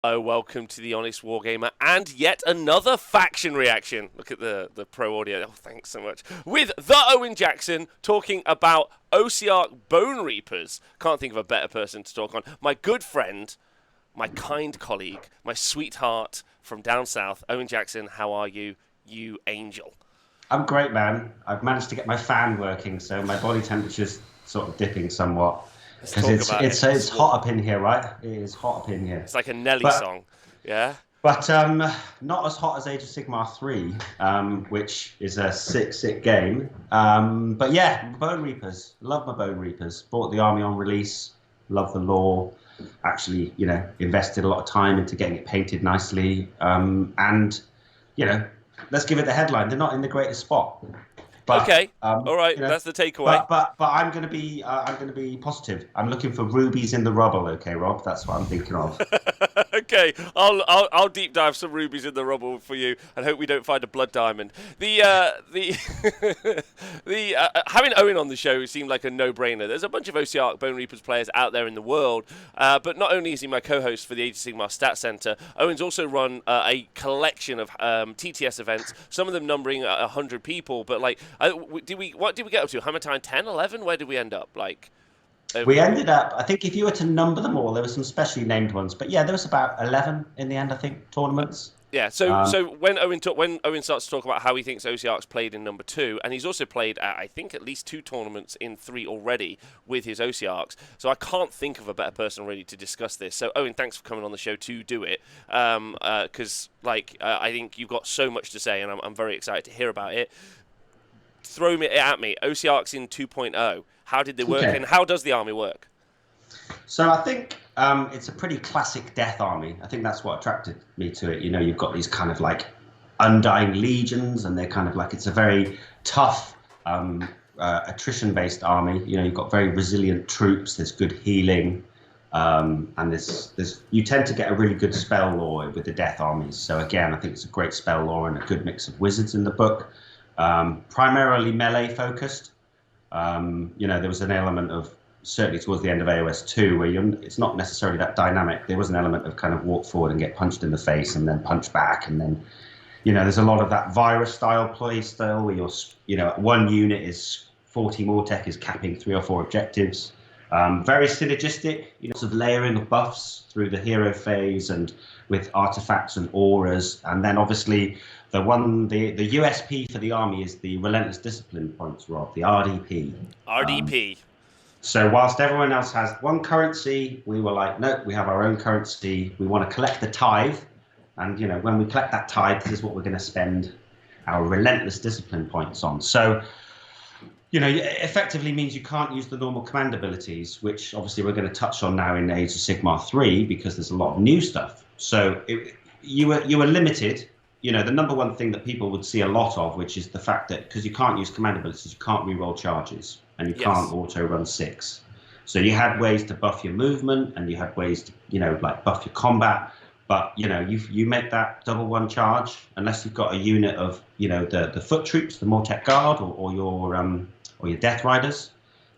Oh, welcome to the Honest Wargamer and yet another faction reaction. Look at the pro audio. Oh, thanks so much. With the Owen Jackson talking about Ossiarch Bonereapers. Can't think of a better person to talk on. My good friend, my kind colleague, my sweetheart from down south, Owen Jackson. How are you, you angel? I'm great, man. I've managed to get my fan working, so my body temperature's sort of dipping somewhat. Let's Because talk it's about it. it's it's hot up in here, right? It is hot up in here. It's like a Nelly But song. Yeah? but not as hot as Age of Sigmar 3, which is a sick game. But yeah, Bone Reapers. Love my Bone Reapers. Bought the army on release. Love the lore. Actually, invested a lot of time into getting it painted nicely. And you know, let's give it the headline. They're not in the greatest spot. But Okay. All right. That's the takeaway. but I'm gonna be positive. I'm looking for rubies in the rubble. Okay, Rob, that's what I'm thinking of. Okay, I'll deep dive some rubies in the rubble for you, and hope we don't find a blood diamond. The having Owen on the show seemed like a no-brainer. There's a bunch of Ossiarch Bonereapers players out there in the world, but not only is he my co-host for the Age of Sigmar Stat Center, Owen's also run a collection of TTS events, some of them numbering 100 people. But like, what did we get up to? Hammertime 10, 11? Where did we end up? Like. We ended up, I think if you were to number them all, there were some specially named ones. But yeah, there was about 11 in the end, I think, tournaments. Yeah, so when Owen starts to talk about how he thinks Ossiarch's played in number 2, and he's also played I think at least 2 tournaments in 3 already with his Ossiarchs. So I can't think of a better person really to discuss this. So Owen, thanks for coming on the show to do it, because I think you've got so much to say, and I'm very excited to hear about it. Throw it at me. Ossiarchs in 2.0. How did they work, and how does the army work? So I think it's a pretty classic death army. I think that's what attracted me to it. You've got these kind of like undying legions, and they're kind of like, it's a very tough attrition-based army. You've got very resilient troops. There's good healing, and there's you tend to get a really good spell lore with the death armies. So again, I think it's a great spell lore and a good mix of wizards in the book. Primarily melee focused. There was an element of, certainly towards the end of AOS 2, where it's not necessarily that dynamic. There was an element of kind of walk forward and get punched in the face and then punch back. And then, there's a lot of that virus style play style where one unit is 40 Mortec is capping 3 or 4 objectives. Very synergistic, sort of layering of buffs through the hero phase and with artifacts and auras. And then obviously the USP for the army is the relentless discipline points, Rob, the RDP. RDP. So whilst everyone else has one currency, we were like, no, we have our own currency. We want to collect the tithe. And, when we collect that tithe, this is what we're going to spend our relentless discipline points on. So, it effectively means you can't use the normal command abilities, which obviously we're going to touch on now in Age of Sigmar 3, because there's a lot of new stuff. So you were limited. The number one thing that people would see a lot of, which is the fact that because you can't use command abilities, you can't reroll charges, and you can't auto run 6. So you had ways to buff your movement, and you had ways to, buff your combat. But, you make that double 1 charge, unless you've got a unit of, the foot troops, the Mortec Guard, or your Death Riders,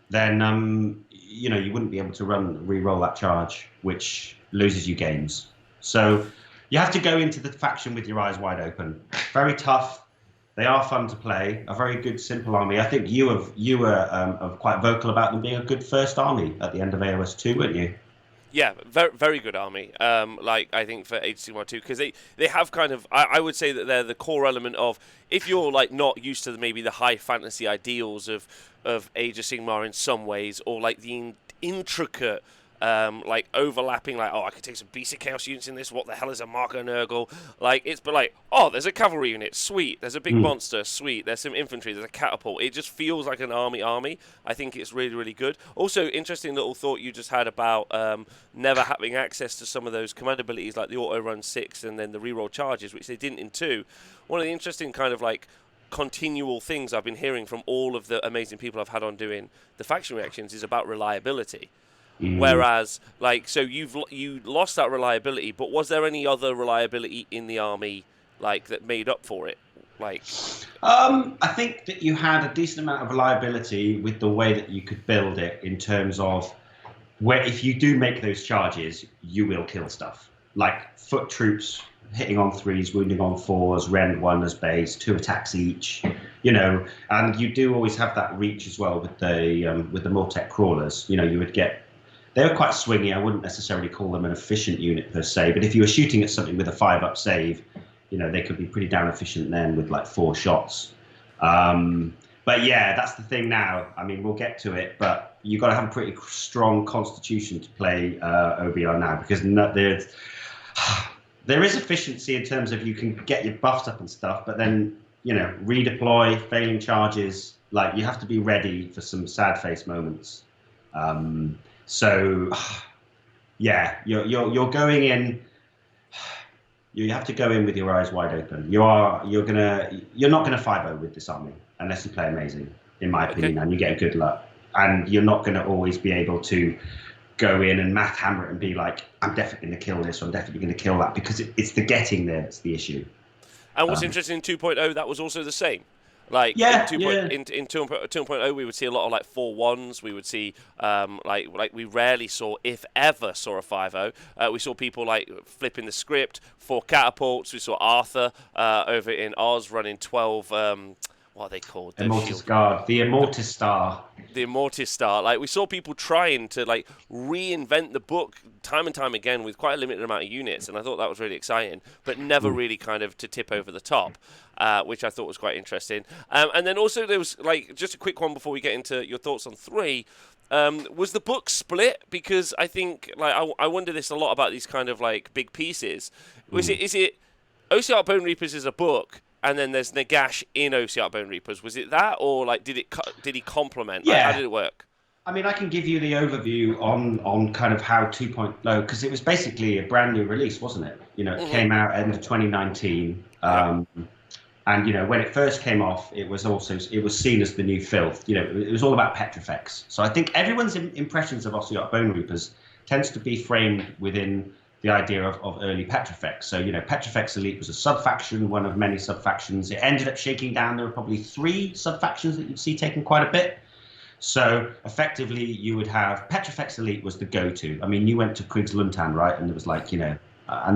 then, you wouldn't be able to reroll that charge, which loses you games. So you have to go into the faction with your eyes wide open. Very tough. They are fun to play. A very good, simple army. I think you were quite vocal about them being a good first army at the end of AOS 2, weren't you? Yeah, very, very good army. I think for Age of Sigmar 2, because they have kind of, I would say that they're the core element of, if you're not used to maybe the high fantasy ideals of Age of Sigmar in some ways, or the intricate overlapping, I could take some Beast of Chaos units in this, what the hell is a Marker Nurgle? There's a cavalry unit, sweet, there's a big monster, sweet, there's some infantry, there's a catapult. It just feels like an army. I think it's really, really good. Also, interesting little thought you just had about never having access to some of those command abilities, like the auto run 6 and then the reroll charges, which they didn't in 2. One of the interesting kind of continual things I've been hearing from all of the amazing people I've had on doing the faction reactions is about reliability. Whereas, you lost that reliability, but was there any other reliability in the army, that made up for it? I think that you had a decent amount of reliability with the way that you could build it, in terms of where if you do make those charges, you will kill stuff. like foot troops hitting on 3s, wounding on 4s, rend 1 as base, 2 attacks each, and you do always have that reach as well with the Mortek crawlers. You would get, they were quite swingy. I wouldn't necessarily call them an efficient unit per se, but if you were shooting at something with a 5-up save, they could be pretty damn efficient then with like 4 shots. But yeah, that's the thing now. I mean, we'll get to it, but you've got to have a pretty strong constitution to play OBR now, because there is efficiency in terms of you can get your buffs up and stuff, but then, redeploy, failing charges, like you have to be ready for some sad face moments. So yeah, you're going in, you have to go in with your eyes wide open. You're not gonna 5-0 with this army unless you play amazing, in my opinion, and you get a good luck. And you're not gonna always be able to go in and math hammer it and be like, I'm definitely going to kill this, or I'm definitely going to kill that, because it's the getting there that's the issue. And what's interesting in 2.0, that was also the same. Like in 2.0, we would see a lot of like 4-1s. We would see like we rarely saw, if ever, saw a 5-0. We saw people like flipping the script for catapults. We saw Arthur over in Oz running 12. What are they called? Immortis Guard, the Immortis Star. The Immortis Star. Like, we saw people trying to like reinvent the book time and time again with quite a limited amount of units, and I thought that was really exciting, but never really kind of to tip over the top, which I thought was quite interesting. And then also there was like just a quick one before we get into your thoughts on 3. Was the book split? Because I think like I wonder this a lot about these kind of like big pieces. Is it Ossiarch Bonereapers is a book, and then there's Nagash in Ossiarch Bonereapers? Was it that, or like did he complement? Yeah. Like, how did it work? I mean, I can give you the overview on kind of how 2.0, because it was basically a brand new release, wasn't it? It came out end of 2019. And when it first came off, it was seen as the new filth. It was all about Petrifex. So I think everyone's impressions of Ossiarch Bonereapers tends to be framed within the idea of early Petrifex. So, Petrifex Elite was a sub-faction, one of many sub-factions. It ended up shaking down. There were probably 3 sub-factions that you'd see taking quite a bit. So effectively, you would have Petrifex Elite was the go-to. I mean, you went to Kriegs Luntan, right? And there was like, and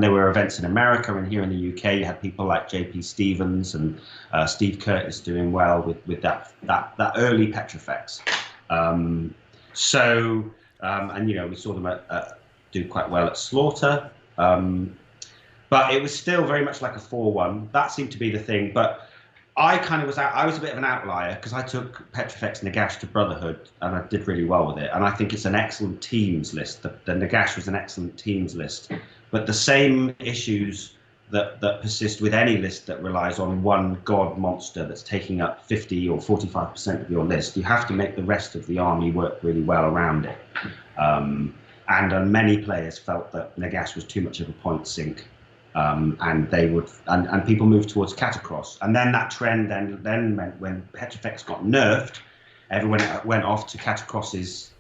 there were events in America, and here in the UK, you had people like JP Stevens and Steve Curtis doing well with that early Petrifex. And we saw them do quite well at Slaughter, but it was still very much like a 4-1. That seemed to be the thing. But I was a bit of an outlier, because I took Petrifex Nagash to Brotherhood, and I did really well with it. And I think it's an excellent teams list. The Nagash was an excellent teams list. But the same issues that persist with any list that relies on one god monster that's taking up 50 or 45% of your list, you have to make the rest of the army work really well around it. And many players felt that Nagash was too much of a point sink, and people moved towards Catacross. And then that trend then meant when Petrifex got nerfed, everyone went off to Catacross's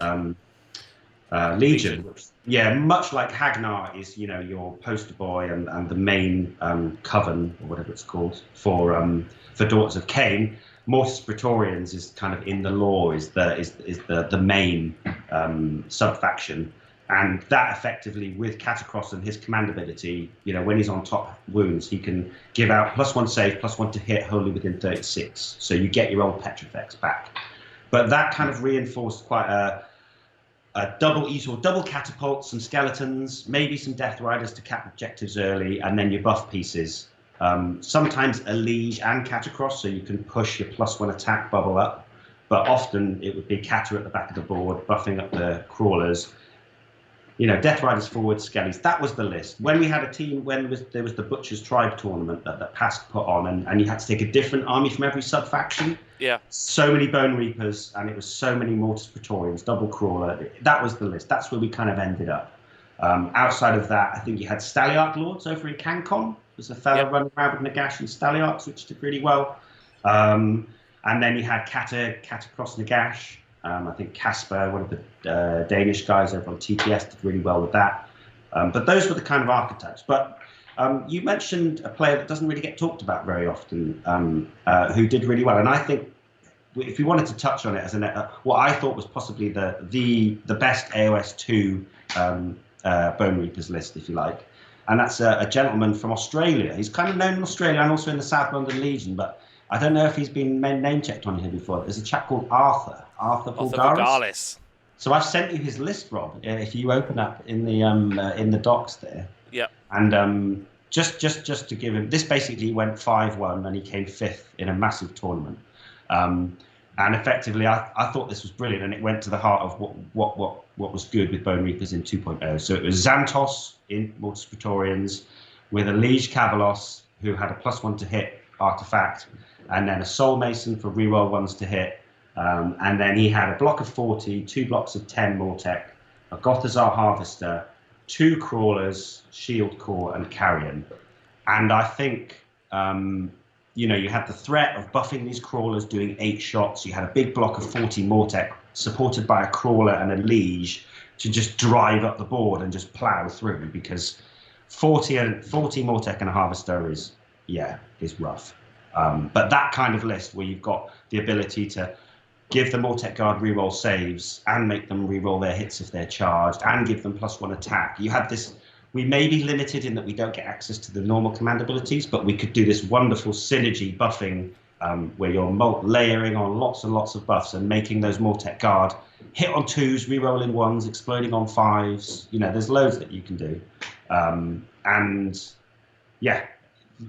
Legion. Yeah, much like Hagnar is, your poster boy and the main coven, or whatever it's called, for Daughters of Cain. Mortis Praetorians is kind of in the lore is the main sub-faction. And that effectively, with Catacross and his command ability, when he's on top wounds, he can give out +1 save, +1 to hit, wholly within 36. So you get your old Petrifex back. But that kind of reinforced quite a double catapults, some skeletons, maybe some Death Riders to cap objectives early, and then your buff pieces. Sometimes a Liege and Catacross, so you can push your +1 attack bubble up. But often it would be Cata at the back of the board, buffing up the crawlers. Death Riders forward, Skellies. That was the list. When we had a team, there was the Butcher's Tribe tournament that Pask put on, and you had to take a different army from every sub-faction. Yeah. So many Bone Reapers, and it was so many Mortis Praetorians, double crawler. That was the list. That's where we kind of ended up. Outside of that, I think you had Staliarch Lords over in CanCon. There's a fellow running around with Nagash and Staliarchs, which did really well. And then you had Catacross Nagash. I think Casper, one of the Danish guys over on TPS, did really well with that. But those were the kind of archetypes. But you mentioned a player that doesn't really get talked about very often, who did really well. And I think if we wanted to touch on it as what I thought was possibly the best AOS 2 Bone Reapers list, if you like, and that's a gentleman from Australia. He's kind of known in Australia and also in the South London Legion, but I don't know if he's been name checked on here before. There's a chap called Arthur Vulgaris. So I've sent you his list, Rob. If you open up in the docs there. Yeah. And just to give him, this basically went 5-1 and he came 5th in a massive tournament. And effectively, I thought this was brilliant, and it went to the heart of what was good with Bone Reapers in 2.0. So it was Xantos in Mortis Praetorians with a Liege Cavalos who had a +1 to hit artifact, and then a Soul Mason for reroll 1s to hit. And then he had a block of 40, 2 blocks of 10 Mortec, a Gothazar Harvester, 2 Crawlers, Shield Core, and Carrion. And I think, you had the threat of buffing these Crawlers doing 8 shots. You had a big block of 40 Mortec supported by a Crawler and a Liege to just drive up the board and just plow through, because 40 Mortec and a Harvester is rough. But that kind of list where you've got the ability to give the Mortec Guard reroll saves and make them reroll their hits if they're charged and give them +1 attack. You have this. We may be limited in that we don't get access to the normal command abilities, but we could do this wonderful synergy buffing where you're layering on lots and lots of buffs and making those Mortec Guard hit on 2s, re-rolling 1s, exploding on 5s. There's loads that you can do.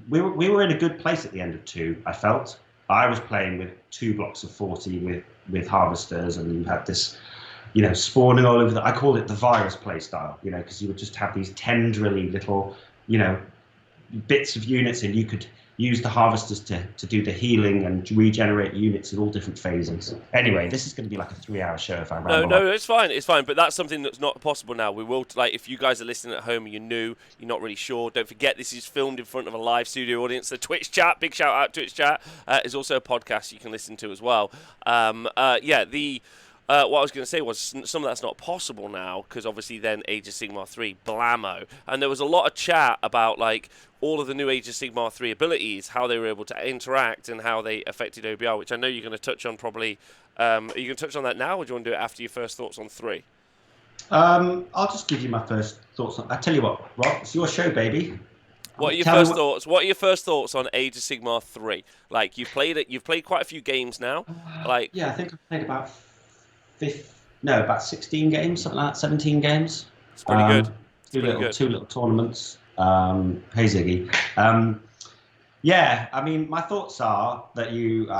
We were in a good place at the end of 2, I felt. I was playing with 2 blocks of 40 with Harvesters, and you had this spawning all over I called it the virus play style, because you would just have these tendrily little, bits of units, and you could use the Harvesters to do the healing and regenerate units in all different phases. Anyway, this is going to be like a 3-hour show if I ramble. No, it's fine, but that's something that's not possible now. We will, if you guys are listening at home and you're new, you're not really sure, don't forget this is filmed in front of a live studio audience. The Twitch chat, big shout out Twitch chat, is also a podcast you can listen to as well. What I was going to say was some of that's not possible now, because obviously then Age of Sigmar 3, blammo. And there was a lot of chat about all of the new Age of Sigmar 3 abilities, how they were able to interact and how they affected OBR, which I know you're going to touch on probably. Are you going to touch on that now, or do you want to do it after your first thoughts on 3? I'll just give you my first thoughts. I tell you what, Rob, it's your show, baby. What are your first thoughts? What are your first thoughts on Age of Sigmar 3? You've played it. You've played quite a few games now. Yeah, I think I've played about 16 games, something like that, 17 games. It's pretty good. Two little tournaments. Hey Ziggy. I mean, my thoughts are that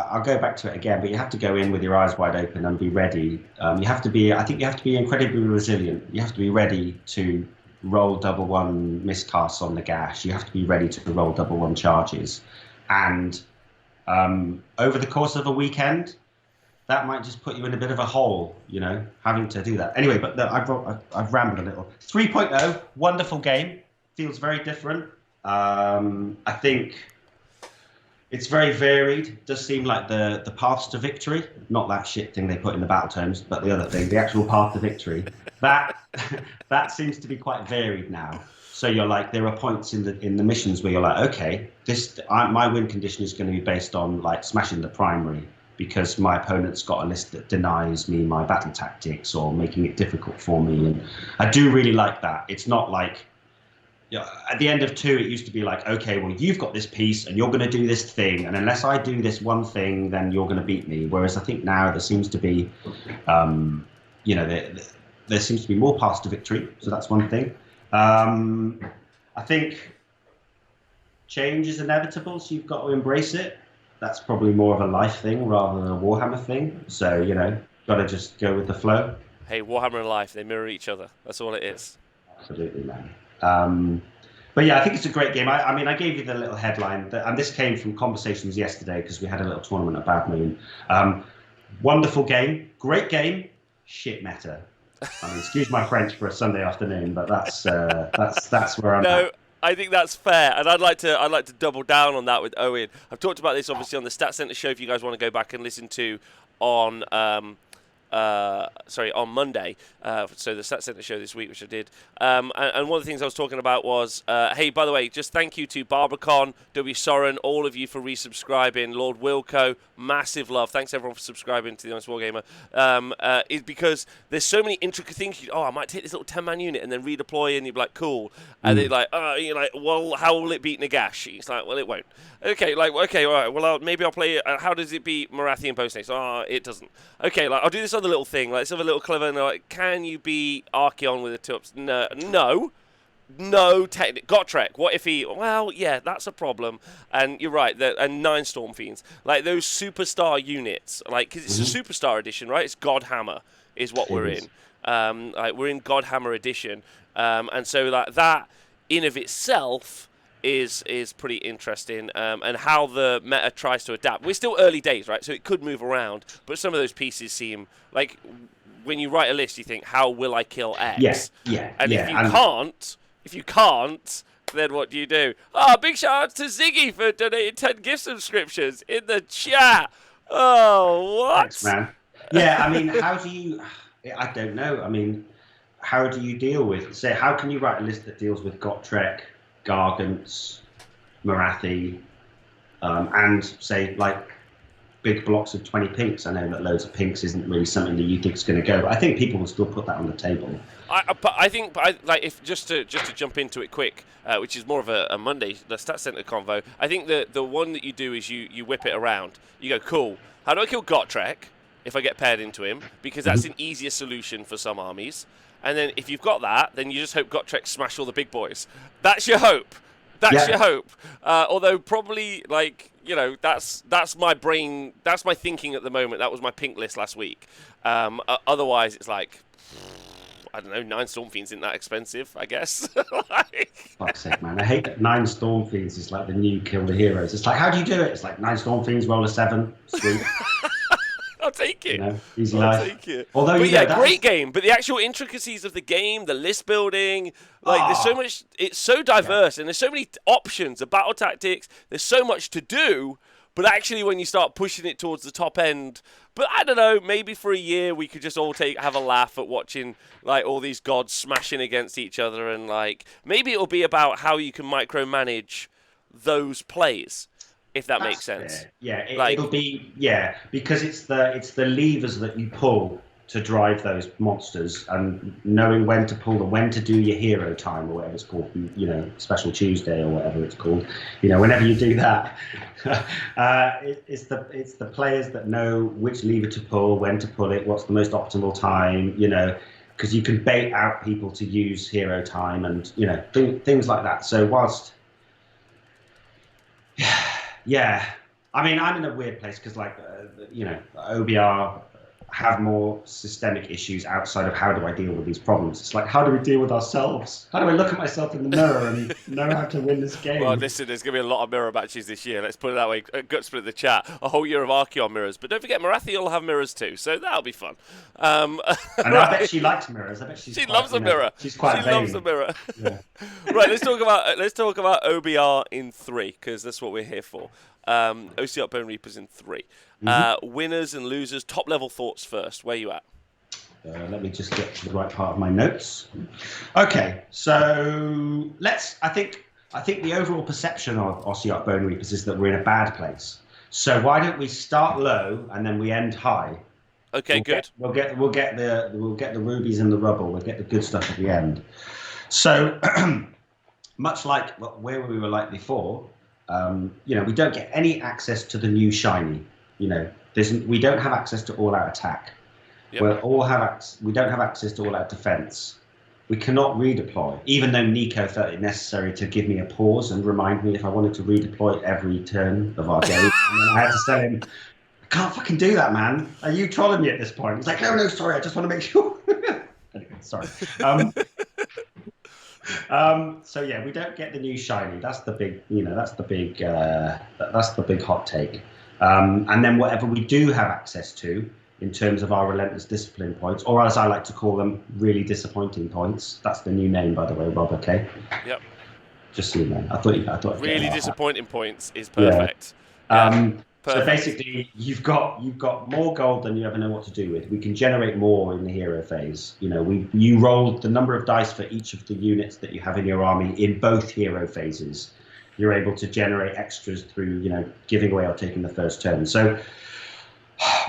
I'll go back to it again, but you have to go in with your eyes wide open and be ready. I think you have to be incredibly resilient. You have to be ready to roll 1/1 miscasts on the gash. You have to be ready to roll 1/1 charges. And over the course of a weekend, that might just put you in a bit of a hole, having to do that. Anyway, but I've rambled a little. 3.0, wonderful game. Feels very different. I think it's very varied. Does seem like the paths to victory, not that shit thing they put in the battle tomes, but the other thing, the actual path to victory. That seems to be quite varied now. So you're there are points in the missions where you're okay, my win condition is going to be based on smashing the primary, because my opponent's got a list that denies me my battle tactics or making it difficult for me. And I do really like that. It's not at the end of 2, it used to be okay, well, you've got this piece and you're going to do this thing, and unless I do this one thing, then you're going to beat me. Whereas I think now there seems to be, there seems to be more paths to victory. So that's one thing. I think change is inevitable, so you've got to embrace it. That's probably more of a life thing rather than a Warhammer thing. So, got to just go with the flow. Hey, Warhammer and life, they mirror each other. That's all it is. Absolutely, man. But yeah, I think it's a great game. I mean, I gave you the little headline, and this came from conversations yesterday because we had a little tournament at Bad Moon. Wonderful game, great game, shit meta. I mean, excuse my French for a Sunday afternoon, but that's where I'm at. I think that's fair, and I'd like to double down on that with Owen. I've talked about this obviously on the Stat Center show. If you guys want to go back and listen to on on Monday, so the Stat Center show this week, which I did. And one of the things I was talking about was, hey, by the way, just thank you to Barbercon, W. Soren, all of you for resubscribing, Lord Wilco, massive love. Thanks everyone for subscribing to the Honest Wargamer. Is because there's so many intricate things. I might take this little 10-man unit and then redeploy, and you'd be like, cool. And they're like, you're like, well, how will it beat Nagash? It's like, well, it won't. Okay, all right. Well, maybe I'll play it. How does it beat Marathi and Postnakes? It doesn't. Okay, I'll do this other little thing, this other little clever. And like, can you beat Archeon with a two-ups? No. Gotrek. What if he? Well, yeah, that's a problem. And you're right. And 9 Storm Fiends, like those superstar units, because it's a superstar edition, right? It's Godhammer is what we're in. We're in Godhammer edition, and so that in of itself is pretty interesting, and how the meta tries to adapt. We're still early days, right? So it could move around, but some of those pieces seem like when you write a list, you think, how will I kill X? And if you can't, then what do? Big shout out to Ziggy for donating 10 gift subscriptions in the chat. Oh, what? Thanks, man. Yeah, I mean, how do you? I don't know. I mean, how do you deal with? Say, how can you write a list that deals with Gotrek, Gargants, Marathi, and say like big blocks of 20 pinks? I know that loads of pinks isn't really something that you think is going to go, but I think people will still put that on the table. I think if just to jump into it quick, which is more of a Monday, the Stat Center convo. I think the one that you do is you whip it around. You go, cool. How do I kill Gotrek if I get paired into him? Because that's an easier solution for some armies. And then if you've got that, then you just hope Gotrek smash all the big boys. That's your hope. That's your hope. Although probably that's my brain. That's my thinking at the moment. That was my pink list last week. Otherwise, it's like, I don't know, 9 Storm Fiends isn't that expensive, I guess. Fuck's sake, man. I hate that 9 Storm Fiends is like the new kill the heroes. It's like, how do you do it? It's like 9 Storm Fiends, roll a 7. Sweet. I'll take it. Easy life. Take it. Although, great game. But the actual intricacies of the game, the list building, there's so much. It's so diverse, and there's so many options. The battle tactics. There's so much to do. But actually, when you start pushing it towards the top end, but I don't know, maybe for a year we could just all have a laugh at watching all these gods smashing against each other, and maybe it'll be about how you can micromanage those plays. If that makes sense. Fair. Yeah, it'll be because it's the levers that you pull to drive those monsters, and knowing when to pull them, when to do your hero time or whatever it's called, Special Tuesday or whatever it's called. Whenever you do that, it's the players that know which lever to pull, when to pull it, what's the most optimal time. Because you can bait out people to use hero time and things like that. So whilst. Yeah, I mean, I'm in a weird place because, OBR have more systemic issues outside of how do I deal with these problems. It's like, how do we deal with ourselves? How do I look at myself in the mirror and know how to win this game? Well, listen, there's going to be a lot of mirror matches this year. Let's put it that way. Guts put in the chat. A whole year of Archeon mirrors. But don't forget, Marathi will have mirrors too, so that'll be fun. And I bet she likes mirrors. I bet she loves a mirror. She's quite She loves a mirror. Yeah. Right, let's talk about OBR in 3, because that's what we're here for. Ossiarch Bonereapers in 3. Winners and losers, top level thoughts first. Where are you at? Let me just get to the right part of my notes. Okay, so I think the overall perception of Ossiarch Bonereapers is that we're in a bad place. So why don't we start low and then we end high? Okay, good. We'll get the rubies and the rubble. We'll get the good stuff at the end. So much like where we were like before, we don't get any access to the new shiny. We don't have access to all-out attack. Yep. We don't have access to all-out defense. We cannot redeploy, even though Nico felt it necessary to give me a pause and remind me if I wanted to redeploy every turn of our game. And then I had to tell him, I can't fucking do that, man. Are you trolling me at this point? He's like, no, sorry, I just want to make sure. Anyway, sorry. So yeah, we don't get the new shiny. That's the big hot take. And then whatever we do have access to in terms of our relentless discipline points, or as I like to call them, really disappointing points. That's the new name, by the way, Rob. Okay. Yep. Just so you know, I thought. Really disappointing points is perfect. Yeah. So basically, you've got more gold than you ever know what to do with. We can generate more in the hero phase. You know, you roll the number of dice for each of the units that you have in your army in both hero phases. You're able to generate extras through, you know, giving away or taking the first turn. So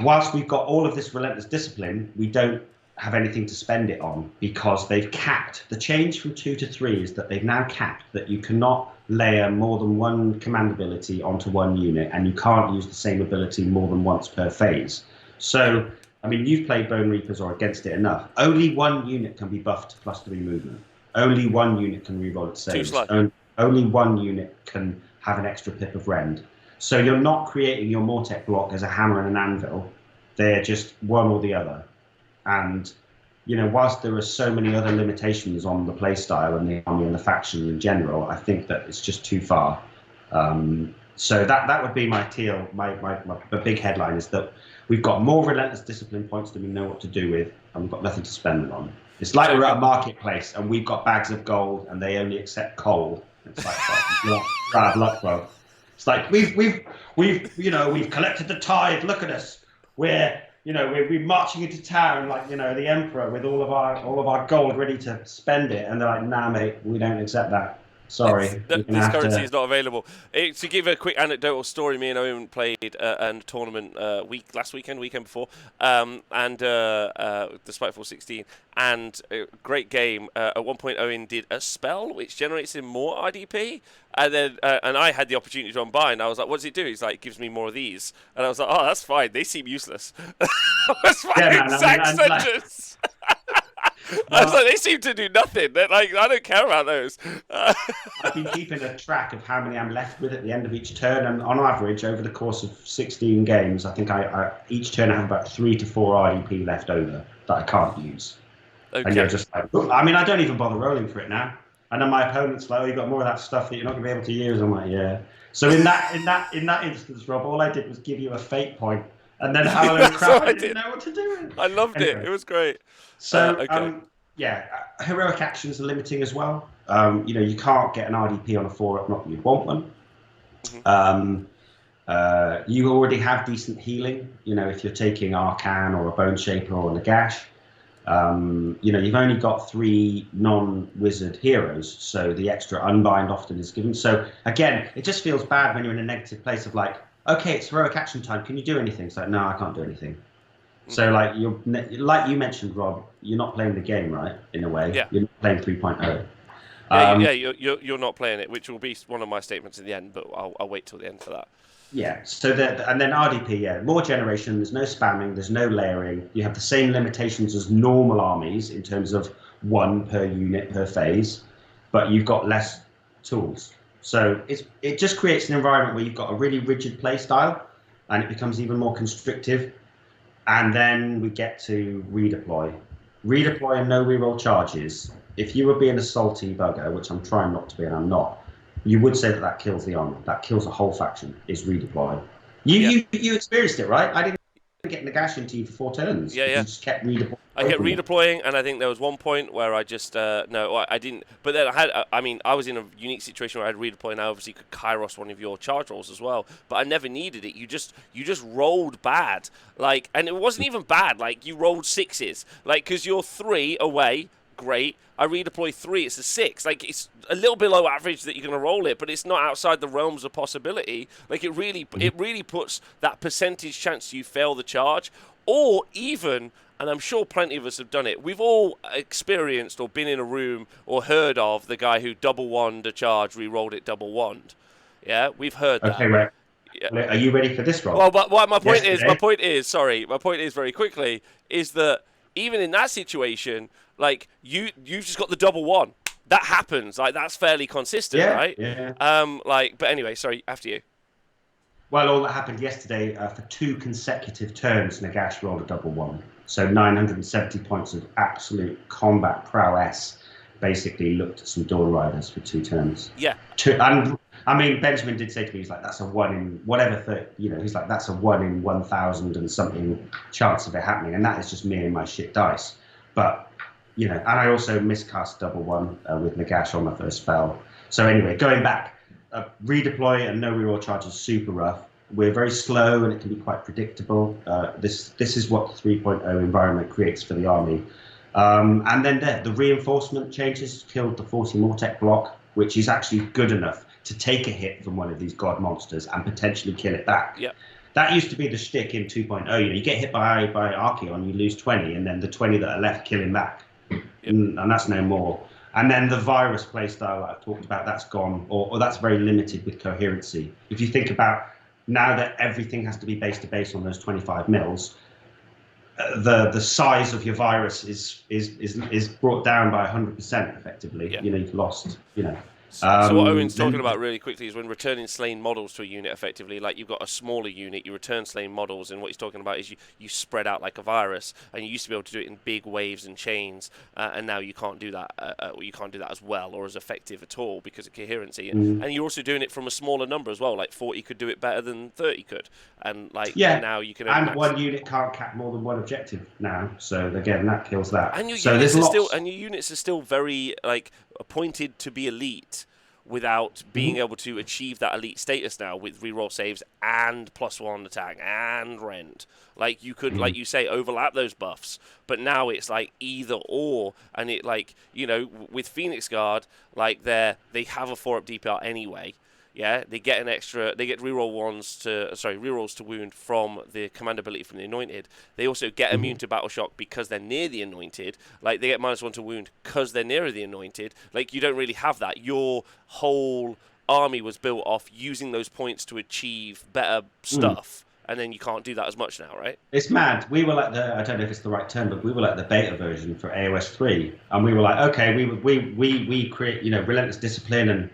whilst we've got all of this relentless discipline, we don't have anything to spend it on because they've capped. The change from 2 to 3 is that they've now capped that you cannot layer more than one command ability onto one unit, and you can't use the same ability more than once per phase. So, I mean, you've played Bone Reapers or against it enough. Only one unit can be buffed to +3 movement. Only one unit can reroll its saves. Only one unit can have an extra pip of rend. So you're not creating your Mortec block as a hammer and an anvil. They're just one or the other. And, you know, whilst there are so many other limitations on the playstyle and the army and the faction in general, I think that it's just too far. So that would be my big headline is that we've got more relentless discipline points than we know what to do with, and we've got nothing to spend them on. It's like we're at a marketplace and we've got bags of gold and they only accept coal. It's like bad luck, bro. It's like we've collected the tithe. Look at us. We're marching into town like, you know, the emperor with all of our gold ready to spend it, and they're like, nah, mate, we don't accept that. Sorry, this currency is not available. To give a quick anecdotal story, me and Owen played a tournament last weekend before, and the Spiteful 16, and great game. At one point, Owen did a spell which generates him more IDP, and then and I had the opportunity to run by, and I was like, "What does it do?" He's like, "It gives me more of these," and I was like, "Oh, that's fine. They seem useless." That's my exact sentence. I was like, they seem to do nothing. They're like, I don't care about those. I've been keeping a track of how many I'm left with at the end of each turn, and on average, over the course of 16 games, I think I each turn I have about 3 to 4 IDP left over that I can't use. Okay. And you're just like, I mean, I don't even bother rolling for it now. And then my opponent's like, "Oh, you got more of that stuff that you're not going to be able to use." I'm like, "Yeah." So in that instance, Rob, all I did was give you a fate point, and then howling crap. I didn't know what to do with it. I loved it. It was great. So, heroic actions are limiting as well. You know, you can't get an RDP on a 4-up, not that you'd want one. Mm-hmm. You already have decent healing, you know, if you're taking Arcan or a Bone Shaper or Nagash. You know, you've only got 3 non-wizard heroes, so the extra Unbind often is given. So, again, it just feels bad when you're in a negative place of like, okay, it's heroic action time, can you do anything? It's like, no, I can't do anything. So, like you mentioned, Rob, you're not playing the game, right? In a way, you're not playing 3.0. You're not playing it, which will be one of my statements at the end, but I'll wait till the end for that. Yeah. So and then RDP, more generation. There's no spamming. There's no layering. You have the same limitations as normal armies in terms of 1 per unit per phase, but you've got less tools. So it just creates an environment where you've got a really rigid play style, and it becomes even more constrictive. And then we get to redeploy. Redeploy and no reroll charges. If you were being a salty bugger, which I'm trying not to be and I'm not, you would say that kills the army. That kills a whole faction, is redeploy. You experienced it, right? I didn't get Nagash into you for 4 turns. Yeah. You just kept redeploying. I kept redeploying, and I think there was one point where I just no, I didn't. But then I was in a unique situation where I had redeploy, and I obviously could Kairos one of your charge rolls as well. But I never needed it. You just rolled bad, like, and it wasn't even bad. Like, you rolled 6s, like, because you're 3 away. Great. I redeploy 3. It's a 6. Like, it's a little below average that you're going to roll it, but it's not outside the realms of possibility. Like, it really puts that percentage chance you fail the charge, or even. And I'm sure plenty of us have done it. We've all experienced or been in a room or heard of the guy who double-wand a charge, re-rolled it double-wand. Yeah, we've heard that. Okay, right. Yeah. Are you ready for this, Rob? Well, but my point is very quickly, is that even in that situation, like, you've just got the double-one. That happens. Like, that's fairly consistent, right? Yeah. But anyway, sorry, after you. Well, all that happened yesterday, for 2 consecutive turns, Nagash rolled a double-one. So 970 points of absolute combat prowess. Basically looked at some Dawn Riders for 2 turns. Yeah. And I mean, Benjamin did say to me, he's like, that's a 1 in whatever, he's like, that's a 1 in 1,000 and something chance of it happening. And that is just me and my shit dice. But, you know, and I also miscast double-one with Nagash on my first spell. So anyway, going back, redeploy and no reroll charge is super rough. we're very slow and it can be quite predictable. This is what the 3.0 environment creates for the army. And then the reinforcement changes killed the 40 Mortec block, which is actually good enough to take a hit from one of these god monsters and potentially kill it back. Yep. That used to be the shtick in 2.0. You get hit by Archeon, you lose 20, and then the 20 that are left kill him back. Yep. And that's no more. And then the virus playstyle that I've talked about, that's gone, or that's very limited with coherency. If you think about now that everything has to be base to base on those 25 mils, the size of your virus is brought down by 100% effectively. Yeah. You've lost. So what Owen's talking about really quickly is when returning slain models to a unit effectively, like you've got a smaller unit, you return slain models, and what he's talking about is you spread out like a virus, and you used to be able to do it in big waves and chains, and now you can't do that. You can't do that as well or as effective at all because of coherency, and you're also doing it from a smaller number as well. Like 40 could do it better than 30 could, and now you can. And one unit can't cap more than one objective now, so again that kills that. And your units are still very appointed to be elite without being able to achieve that elite status now with reroll saves and +1 attack and rend. Like you could, like you say, overlap those buffs, but now it's like either or, and it with Phoenix Guard, they have a 4-up DPR anyway. Yeah, they get rerolls to wound from the command ability from the Anointed. They also get immune to battle shock because they're near the Anointed. Like they get -1 to wound because they're nearer the Anointed. Like you don't really have that. Your whole army was built off using those points to achieve better stuff. And then you can't do that as much now, right? It's mad. We were like I don't know if it's the right term, but we were like the beta version for AOS 3. And we were like, okay, we create, relentless discipline and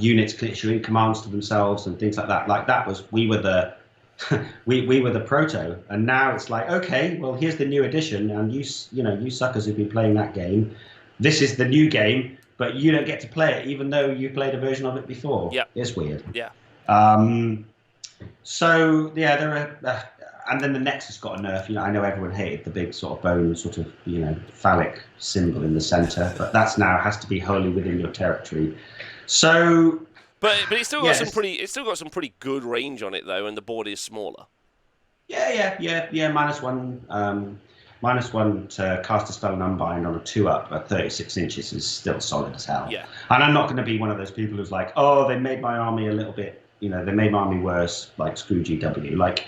units issuing commands to themselves and things like that. Like that was, we were the we were the proto. And now it's like, okay, well, here's the new edition. And you suckers who've been playing that game, this is the new game, but you don't get to play it, even though you played a version of it before. Yeah. It's weird. Yeah. So yeah, there are, and then the Nexus got a nerf. I know everyone hated the big sort of bone, sort of phallic symbol in the center, but that's now has to be wholly within your territory. So, but it's still got some pretty good range on it though, and the board is smaller. Yeah. -1 to cast a spell and unbind on a 2-up at 36 inches is still solid as hell. Yeah. And I'm not going to be one of those people who's like, oh, they made my army a little bit. They made my army worse, like screw GW. Like,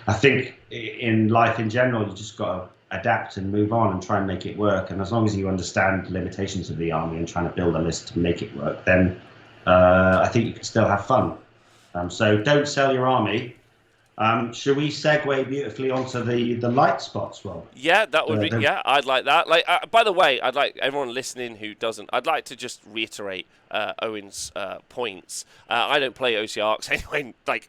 I think in life in general, you just got to adapt and move on and try and make it work. And as long as you understand the limitations of the army and trying to build a list to make it work, then I think you can still have fun. So don't sell your army. Should we segue beautifully onto the light spots, Rob? Yeah, that would be. Yeah, I'd like that. By the way, I'd like everyone listening who doesn't. I'd like to just reiterate Owen's points. I don't play Ossiarchs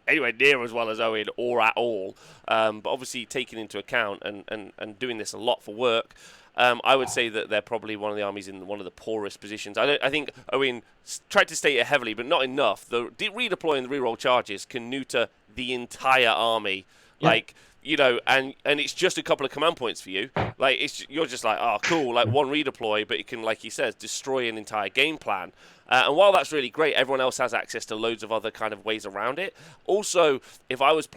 anywhere near as well as Owen or at all. But obviously, taking into account and doing this a lot for work, I would say that they're probably one of the armies in one of the poorest positions. I think Owen tried to state it heavily, but not enough. The redeploying the reroll charges can neuter the entire army, and it's just a couple of command points for you. You're just like, oh, cool, like one redeploy, but it can, like he says, destroy an entire game plan. And while that's really great, everyone else has access to loads of other kind of ways around it. Also, if I was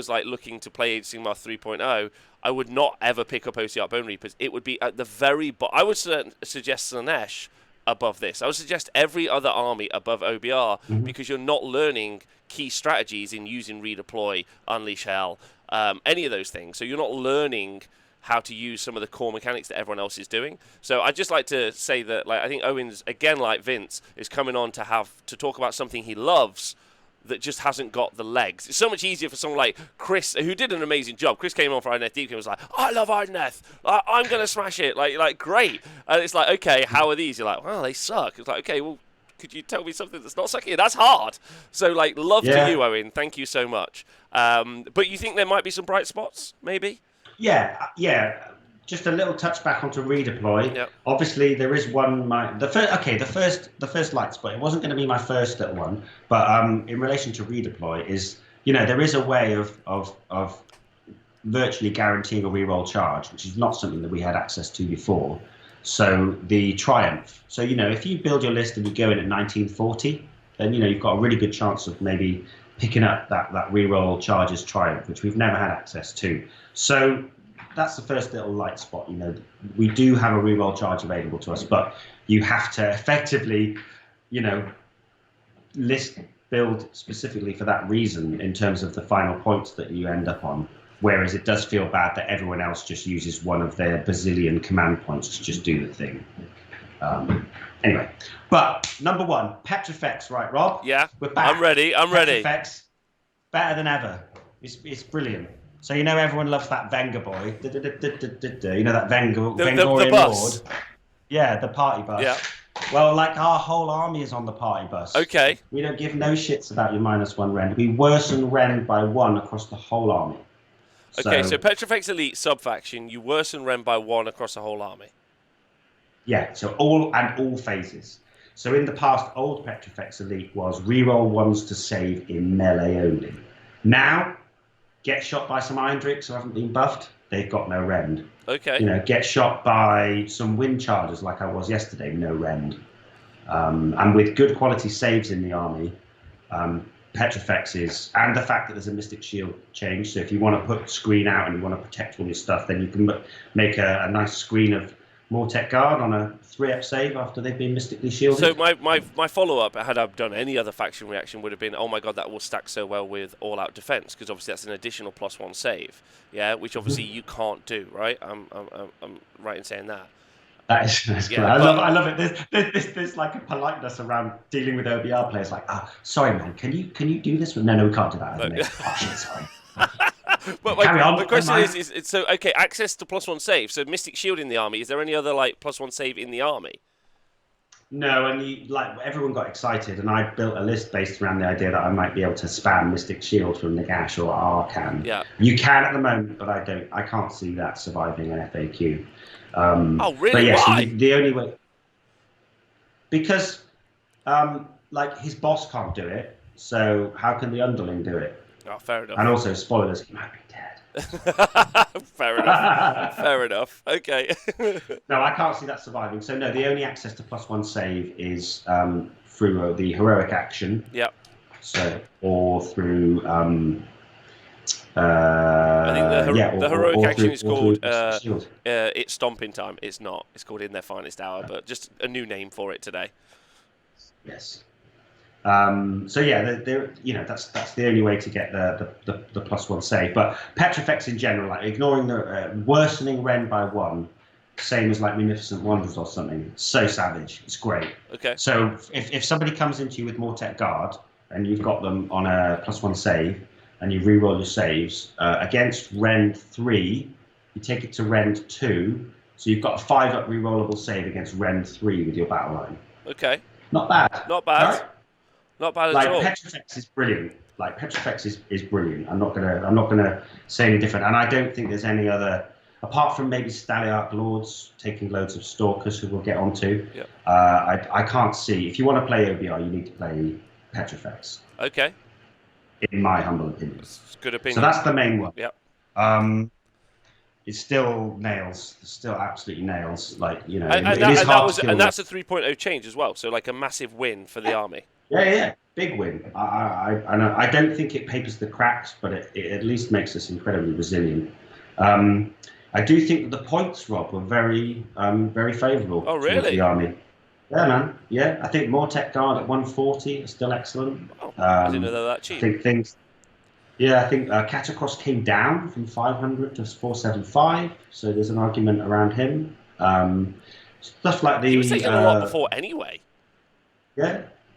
looking to play Sigmar 3.0, I would not ever pick up Ossiarch Bonereapers. It would be at the very I would suggest Slaanesh above this. I would suggest every other army above OBR because you're not learning key strategies in using redeploy, unleash hell, any of those things. So you're not learning how to use some of the core mechanics that everyone else is doing. So I'd just like to say that I think Owen's, again like Vince, is coming on to talk about something he loves that just hasn't got the legs. It's so much easier for someone like Chris, who did an amazing job. Chris came on for Ironeth Deep and was like, I love Ironeth. I'm going to smash it. Like, great. And it's like, okay, how are these? You're like, well, they suck. It's like, okay, well, could you tell me something that's not sucking? That's hard. So, love to you, Owen. Thank you so much. But you think there might be some bright spots, maybe? Yeah. Just a little touch back onto redeploy. Yep. Obviously, there is one. The first light spot. It wasn't going to be my first little one, but in relation to redeploy, is there is a way of virtually guaranteeing a reroll charge, which is not something that we had access to before. So the Triumph. So if you build your list and you go in at 1940, then you've got a really good chance of maybe picking up that reroll charges triumph, which we've never had access to. So that's the first little light spot. You know, we do have a reroll charge available to us, but you have to effectively, you know, list build specifically for that reason in terms of the final points that you end up on. Whereas it does feel bad that everyone else just uses one of their bazillion command points to just do the thing. Anyway, but number one, Petrifex, right, Rob? Yeah, we're back. I'm ready. I'm ready. Petrifex, better than ever. It's brilliant. So you know everyone loves that Venga boy. You know that Vengorian bus. lord. Yeah, the party bus. Yeah. Well, like our whole army is on the party bus. Okay. We don't give no shits about your -1 rend. We worsen rend by 1 across the whole army. Okay, so Petrifex Elite sub-faction, you worsen rend by 1 across the whole army. Yeah, so all phases. So in the past, old Petrifex Elite was reroll 1s to save in melee only. Now, get shot by some Iron Drakes who haven't been buffed, they've got no rend. Okay. You know, get shot by some Wind Chargers like I was yesterday, no rend. And with good quality saves in the army, Petrifex is, and the fact that there's a Mystic Shield change, so if you want to put screen out and you want to protect all your stuff, then you can make a nice screen of Mortec Guard on a 3-up save after they've been mystically shielded. So my follow-up, had I done any other faction reaction, would have been, oh my god, that will stack so well with all-out defense, because obviously that's an additional +1 save, yeah, which obviously you can't do, right? I'm right in saying that. That's Yeah, cool. I love it. There's like a politeness around dealing with OBR players. Like, sorry, man, can you do this? No, we can't do that. No. Oh shit, sorry. But my question is so okay, access to +1 save. So Mystic Shield in the army. Is there any other like +1 save in the army? No, and everyone got excited, and I built a list based around the idea that I might be able to spam Mystic Shield from Nagash or Arcan. Yeah. You can at the moment, but I can't see that surviving an FAQ. Oh really? But yes, Why? the only way, because like his boss can't do it, so how can the underling do it? Oh, fair enough. And also, spoilers, he might be dead. Fair enough. Fair enough. Okay. No, I can't see that surviving. So no, the only access to +1 save is through the heroic action. Yep. So or through. I think the heroic action is called it's Stomping Time. It's not. It's called In Their Finest Hour, but just a new name for it today. Yes. So yeah, that's the only way to get the +1 save. But Petrifex in general, like ignoring the worsening rend by 1, same as like Munificent Wanderers or something. So savage, it's great. Okay. So if somebody comes into you with Mortec Guard and you've got them on a +1 save and you reroll your saves against rend 3, you take it to rend 2, so you've got a 5-up rerollable save against rend 3 with your battle line. Okay. Not bad. Not bad. Right? Not bad at like all. Petrifex is brilliant. Like Petrifex is brilliant. I'm not gonna say any different. And I don't think there's any other, apart from maybe Staliarch Lords taking loads of Stalkers, who we'll get onto. Yep. I can't see. If you want to play OBR, you need to play Petrifex. Okay. In my humble opinion. It's good opinion. So that's the main one. Yep. It's still nails. It's still absolutely nails. Like, you know, And it is hard to kill. And that's a 3.0 change as well. So like a massive win for the army. Yeah, big win. I don't think it papers the cracks, but it at least makes us incredibly resilient. I do think that the points, Rob, were very favourable towards the army. Yeah, man. Yeah, I think Mortec Guard at 140 is still excellent. Oh, I didn't know they were that cheap. I think Catacross came down from 500 to 475, so there's an argument around him. Stuff like the... He was taking a lot before anyway.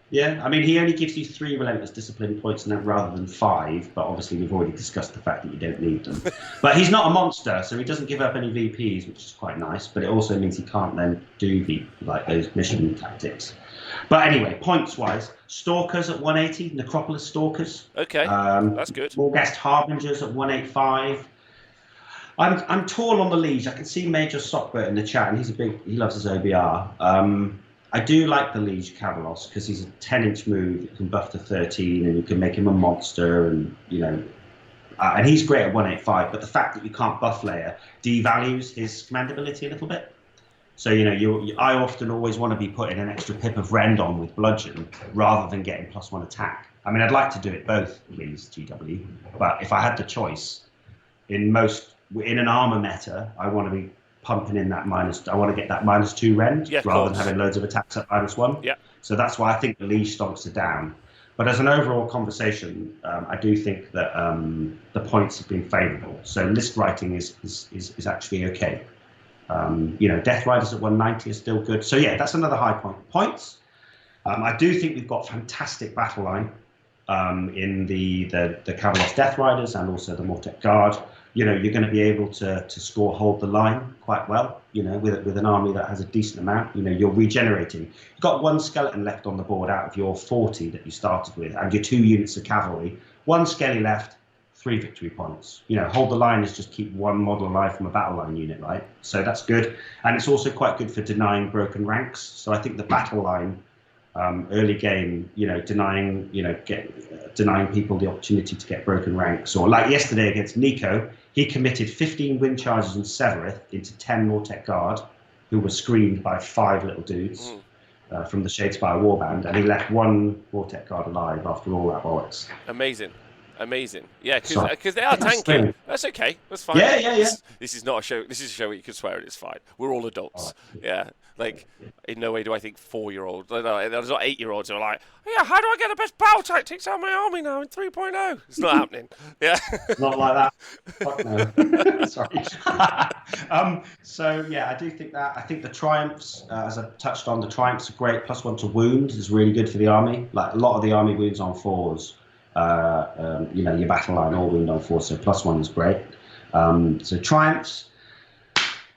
Yeah. I mean, he only gives you 3 Relentless Discipline points now rather than 5, but obviously we've already discussed the fact that you don't need them. But he's not a monster, so he doesn't give up any VPs, which is quite nice, but it also means he can't then do those mission tactics. But anyway, points-wise, Stalkers at 180, Necropolis Stalkers. Okay, that's good. Morghast Harbingers at 185. I'm torn on the Liege. I can see Major Sockbert in the chat, and he loves his OBR. I do like the Liege Cavalos because he's a 10-inch move. You can buff to 13, and you can make him a monster, and and he's great at 185. But the fact that you can't buff layer devalues his command ability a little bit. So, I often always want to be putting an extra pip of rend on with bludgeon rather than getting +1 attack. I mean, I'd like to do it both, please, GW. But if I had the choice, in an armor meta, I want to be pumping in that I want to get that -2 rend rather than having loads of attacks at -1. Yeah. So that's why I think the Liege stonks are down. But as an overall conversation, I do think that the points have been favourable. So list writing is actually okay. Death Riders at 190 is still good. So yeah, that's another high point. Points. I do think we've got fantastic battle line in the Kavalos Death Riders and also the Mortek Guard. You're going to be able to hold the line quite well. With an army that has a decent amount. You're regenerating. You've got 1 skeleton left on the board out of your 40 that you started with, and your 2 units of cavalry. 1 skelly left. 3 victory points. Hold the line is just keep 1 model alive from a battle line unit, right? So that's good, and it's also quite good for denying broken ranks. So I think the battle line, early game, denying people the opportunity to get broken ranks, or like yesterday against Nico, he committed 15 wind charges in Severith into 10 Mortek Guard, who were screened by 5 little dudes from the Shadespire Warband, and he left 1 Mortek Guard alive after all that bollocks. Amazing. Yeah, because they are tanky. That's okay. That's fine. Yeah. This is not a show. This is a show where you can swear and it's fine. We're all adults. Yeah. In no way do I think 4-year-olds. No, there's not 8-year-olds who are like, yeah, how do I get the best battle tactics out of my army now in 3.0? It's not happening. Yeah. Not like that. Fuck no. Sorry. So yeah, I do think that. I think the triumphs, as I touched on, the triumphs are great. +1 to wound is really good for the army. Like a lot of the army wounds on 4s. Your battle line all wound on 4, so +1 is great. So triumphs.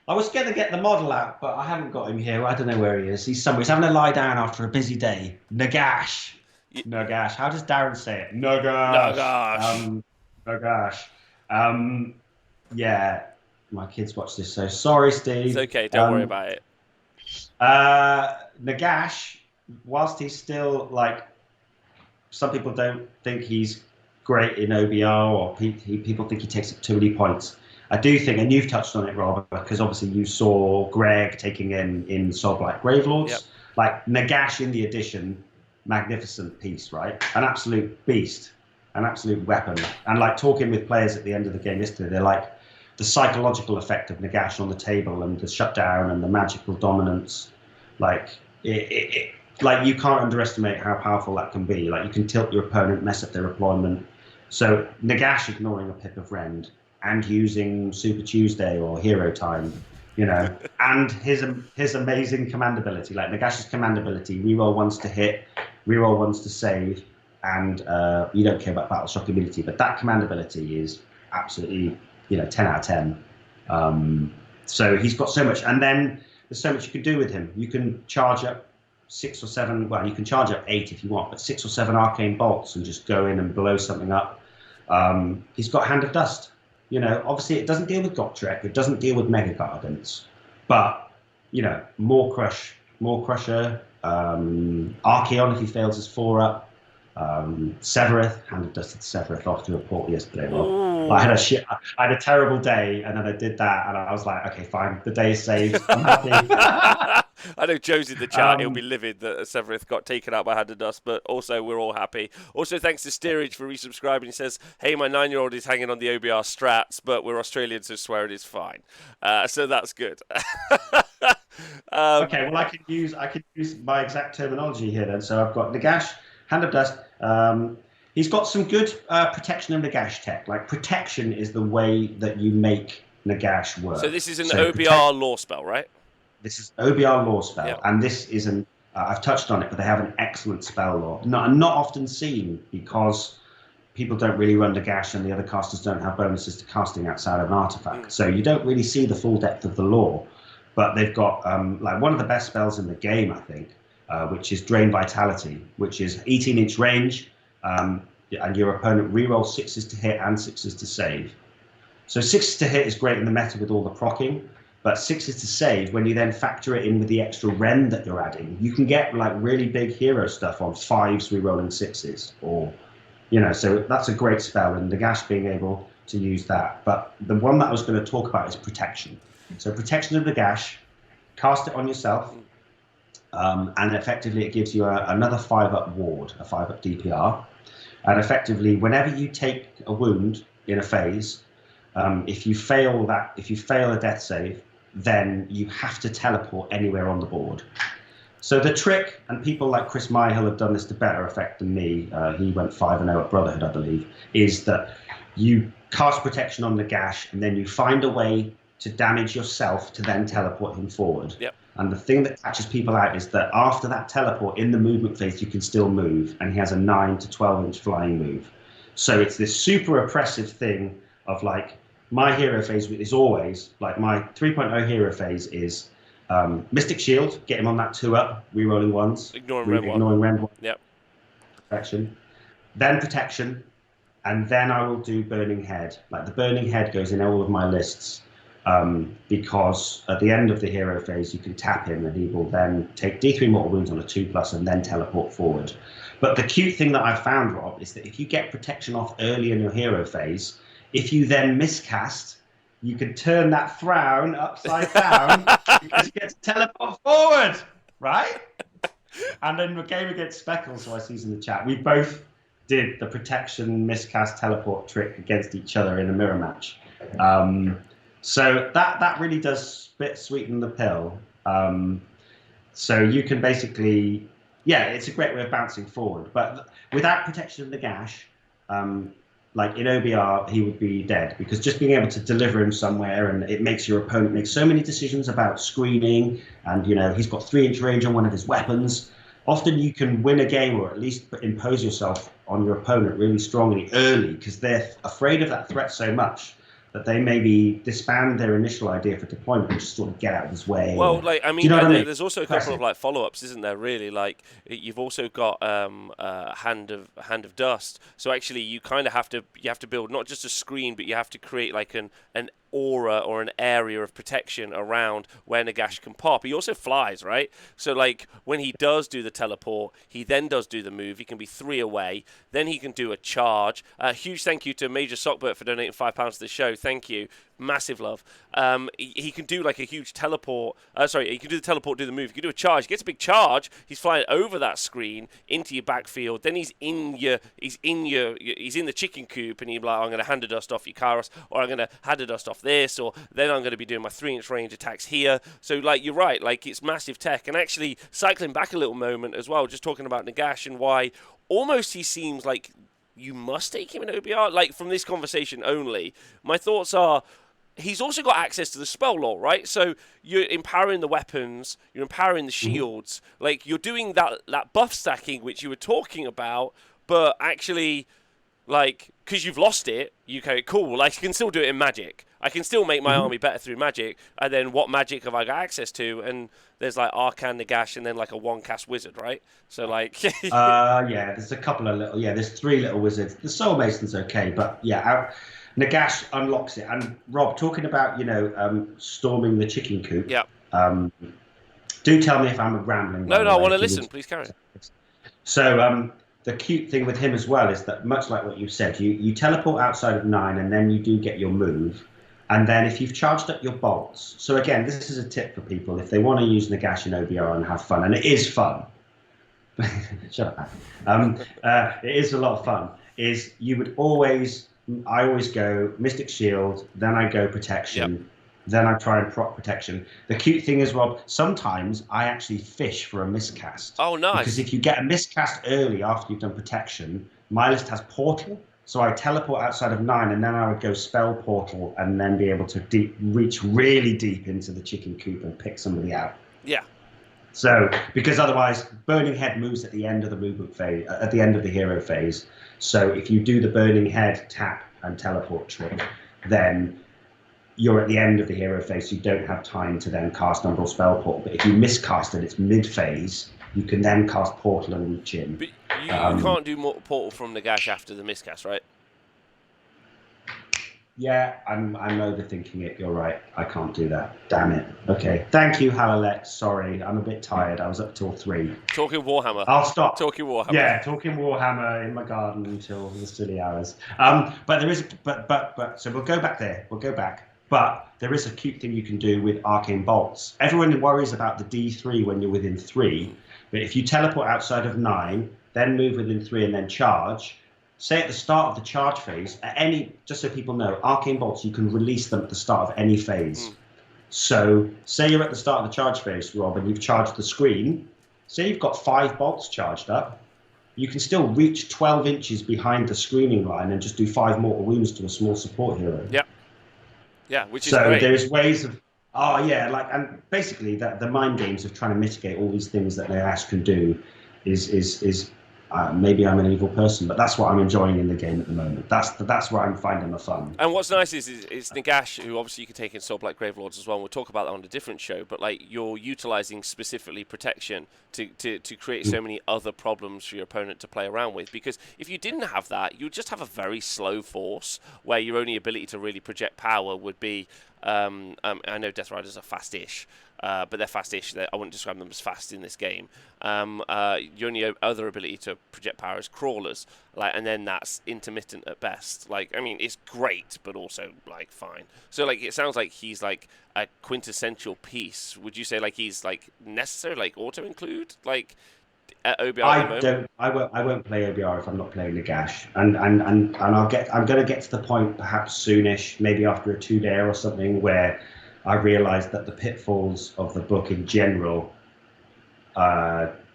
I was going to get the model out, but I haven't got him here. I don't know where he is. He's somewhere. He's having a lie down after a busy day. Nagash. Nagash. How does Darren say it? Nagash. Nagash. Yeah, my kids watch this, so sorry, Steve. It's okay. Don't worry about it. Nagash, whilst he's still some people don't think he's great in OBR, or people think he takes up too many points. I do think, and you've touched on it, Rob, because obviously you saw Greg taking in Soulblight Gravelords. Yep. Like Nagash in the edition, magnificent piece, right? An absolute beast, an absolute weapon. And talking with players at the end of the game yesterday, they're like, the psychological effect of Nagash on the table and the shutdown and the magical dominance, you can't underestimate how powerful that can be. You can tilt your opponent, mess up their deployment. So Nagash ignoring a pip of rend and using Super Tuesday or Hero Time, and his amazing command ability, Nagash's command ability, reroll 1s to hit, reroll 1s to save, and you don't care about battle shock ability, but that command ability is absolutely 10 out of 10. So he's got so much, and then there's so much you can do with him. You can charge up 6 or 7, well, you can charge up 8 if you want, but 6 or 7 arcane bolts and just go in and blow something up. He's got Hand of Dust. Obviously it doesn't deal with Gotrek, it doesn't deal with Mega Guardance, but, more Crusher, Archeon if he fails his 4-up, Severith, Hand of Dust at Severith off to a port yesterday. Well, I had a terrible day, and then I did that, and I was like, okay, fine, the day is saved, I'm happy. I know Joe's in the chat. He'll be livid that Severith got taken out by Hand of Dust, but also we're all happy. Also, thanks to Steerage for resubscribing. He says, hey, my 9-year-old is hanging on the OBR strats, but we're Australian, so swearing is fine. So that's good. Okay, well, I can use my exact terminology here then. So I've got Nagash, Hand of Dust. He's got some good protection of Nagash tech. Protection is the way that you make Nagash work. So this is an OBR law spell, right? This is OBR law spell, yep. And this is I've touched on it, but they have an excellent spell law. Not often seen because people don't really run Nagash and the other casters don't have bonuses to casting outside of an artifact. So you don't really see the full depth of the law. But they've got one of the best spells in the game, I think, which is Drain Vitality, which is 18-inch range, and your opponent rerolls 6s to hit and 6s to save. So 6s to hit is great in the meta with all the proccing. But 6s to save, when you then factor it in with the extra rend that you're adding, you can get really big hero stuff on 5s rerolling 6s, or so that's a great spell, and Nagash being able to use that. But the one that I was going to talk about is protection. So protection of Nagash cast it on yourself, and effectively it gives you another 5-up ward, a 5-up DPR. And effectively, whenever you take a wound in a phase, if you fail a death save, then you have to teleport anywhere on the board. So the trick, and people like Chris Myhill have done this to better effect than me, he went 5-0 at Brotherhood, I believe, is that you cast protection on Nagash, and then you find a way to damage yourself to then teleport him forward. Yep. And the thing that catches people out is that after that teleport, in the movement phase, you can still move, and he has a 9 to 12-inch flying move. So it's this super oppressive thing of like, my hero phase is always, like my 3.0 hero phase is Mystic Shield, get him on that 2-up, rerolling ones. Ignoring Rend 1. Yep. Protection. Then protection, and then I will do Burning Head. Like the Burning Head goes in all of my lists. Because at the end of the hero phase, you can tap him and he will then take D3 mortal wounds on a 2+ and then teleport forward. But the cute thing that I found, Rob, is that if you get protection off early in your hero phase, if you then miscast, you can turn that frown upside down because you get to teleport forward, right? And then the game against Speckles, who I see in the chat, we both did the protection miscast teleport trick against each other in a mirror match. So that really does sweeten the pill. So you can basically, it's a great way of bouncing forward. But without protection of Nagash, like in OBR, he would be dead, because just being able to deliver him somewhere, and it makes your opponent make so many decisions about screening, and he's got 3-inch range on one of his weapons. Often you can win a game, or at least impose yourself on your opponent really strongly early, because they're afraid of that threat so much that they maybe disband their initial idea for deployment and just sort of get out of his way. Well, like, I mean, there's also a couple Impressive. of like follow-ups, isn't there? Really, like you've also got Hand of Dust. So actually, you kind of have to build not just a screen, but you have to create like an aura or an area of protection around where Nagash can pop. He also flies, right? So like when he does do the teleport, he then does do the move. He can be 3 away. Then he can do a charge. Huge thank you to Major Sockbert for donating £5 to the show. Thank you. Massive love. He can do like a huge teleport. He can do the teleport, do the move. He can do a charge. He gets a big charge. He's flying over that screen into your backfield. Then he's in the chicken coop, and you're like, I'm going to hand a dust off Ikaros, or I'm going to hand a dust off this, or then I'm going to be doing my 3-inch range attacks here. So like you're right, like it's massive tech. And actually cycling back a little moment as well, just talking about Nagash and why almost he seems like you must take him in OBR. Like from this conversation only, my thoughts are, he's also got access to the spell lore, right? So you're empowering the weapons, you're empowering the shields, like you're doing that buff stacking which you were talking about, but actually, like, because you've lost it, cool, like, I can still do it in magic. I can still make my army better through magic, and then what magic have I got access to? And there's like Arcan, Nagash, and then like a 1-cast wizard, right? So like... there's a couple of there's 3 little wizards. The Soul Mason's okay, but Nagash unlocks it. And Rob, talking about, storming the chicken coop. Yeah. Do tell me if I'm rambling. No, I want to listen. Please carry on. So the cute thing with him as well is that, much like what you said, you teleport outside of 9, and then you do get your move. And then if you've charged up your bolts. So again, this is a tip for people if they want to use Nagash in OBR and have fun, and it is fun. Shut up. It is a lot of fun. I always go Mystic Shield, then I go Protection, then I try and proc Protection. The cute thing is, Rob, sometimes I actually fish for a miscast. Oh, nice. Because if you get a miscast early after you've done Protection, my list has Portal, so I teleport outside of 9, and then I would go Spell Portal, and then be able to reach really deep into the chicken coop and pick somebody out. Yeah. So, because otherwise, Burning Head moves at the end of the movement phase, at the end of the hero phase. So if you do the Burning Head tap and teleport trick, then you're at the end of the hero phase, so you don't have time to then cast Umbral Spell Portal. But if you miscast and it's mid-phase, you can then cast Portal and reach in. But you can't do Portal from Nagash after the miscast, right? Yeah, I'm overthinking it. You're right. I can't do that. Damn it. Okay. Thank you, Halalex. Sorry, I'm a bit tired. I was up till 3. Talking Warhammer. I'll stop. Talking Warhammer. Yeah, talking Warhammer in my garden until the silly hours. But there is, but so we'll go back there. We'll go back. But there is a cute thing you can do with arcane bolts. Everyone worries about the D3 when you're within 3, but if you teleport outside of 9, then move within 3 and then charge, say at the start of the charge phase, just so people know, arcane bolts, you can release them at the start of any phase. So say you're at the start of the charge phase, Rob, and you've charged the screen, say you've got 5 bolts charged up, you can still reach 12 inches behind the screening line and just do 5 mortal wounds to a small support hero. Yep. Yeah, which is so great. There's ways of, and basically the mind games of trying to mitigate all these things that Nagash can do is maybe I'm an evil person, but that's what I'm enjoying in the game at the moment. That's where I'm finding the fun. And what's nice is Nagash, who obviously you can take in Soulblight Gravelords as well, and we'll talk about that on a different show, but like you're utilising specifically protection to create so many other problems for your opponent to play around with, because if you didn't have that, you'd just have a very slow force where your only ability to really project power would be, I know Death Riders are fast-ish, but they're fast-ish. I wouldn't describe them as fast in this game. Your only other ability to project power is crawlers, and then that's intermittent at best. I mean, it's great, but also fine. So it sounds like he's like a quintessential piece. Would you say he's necessary, auto include at OBR? I won't play OBR if I'm not playing Nagash, and I'm going to get to the point perhaps soonish, maybe after a 2-day or something, where I realised that the pitfalls of the book in general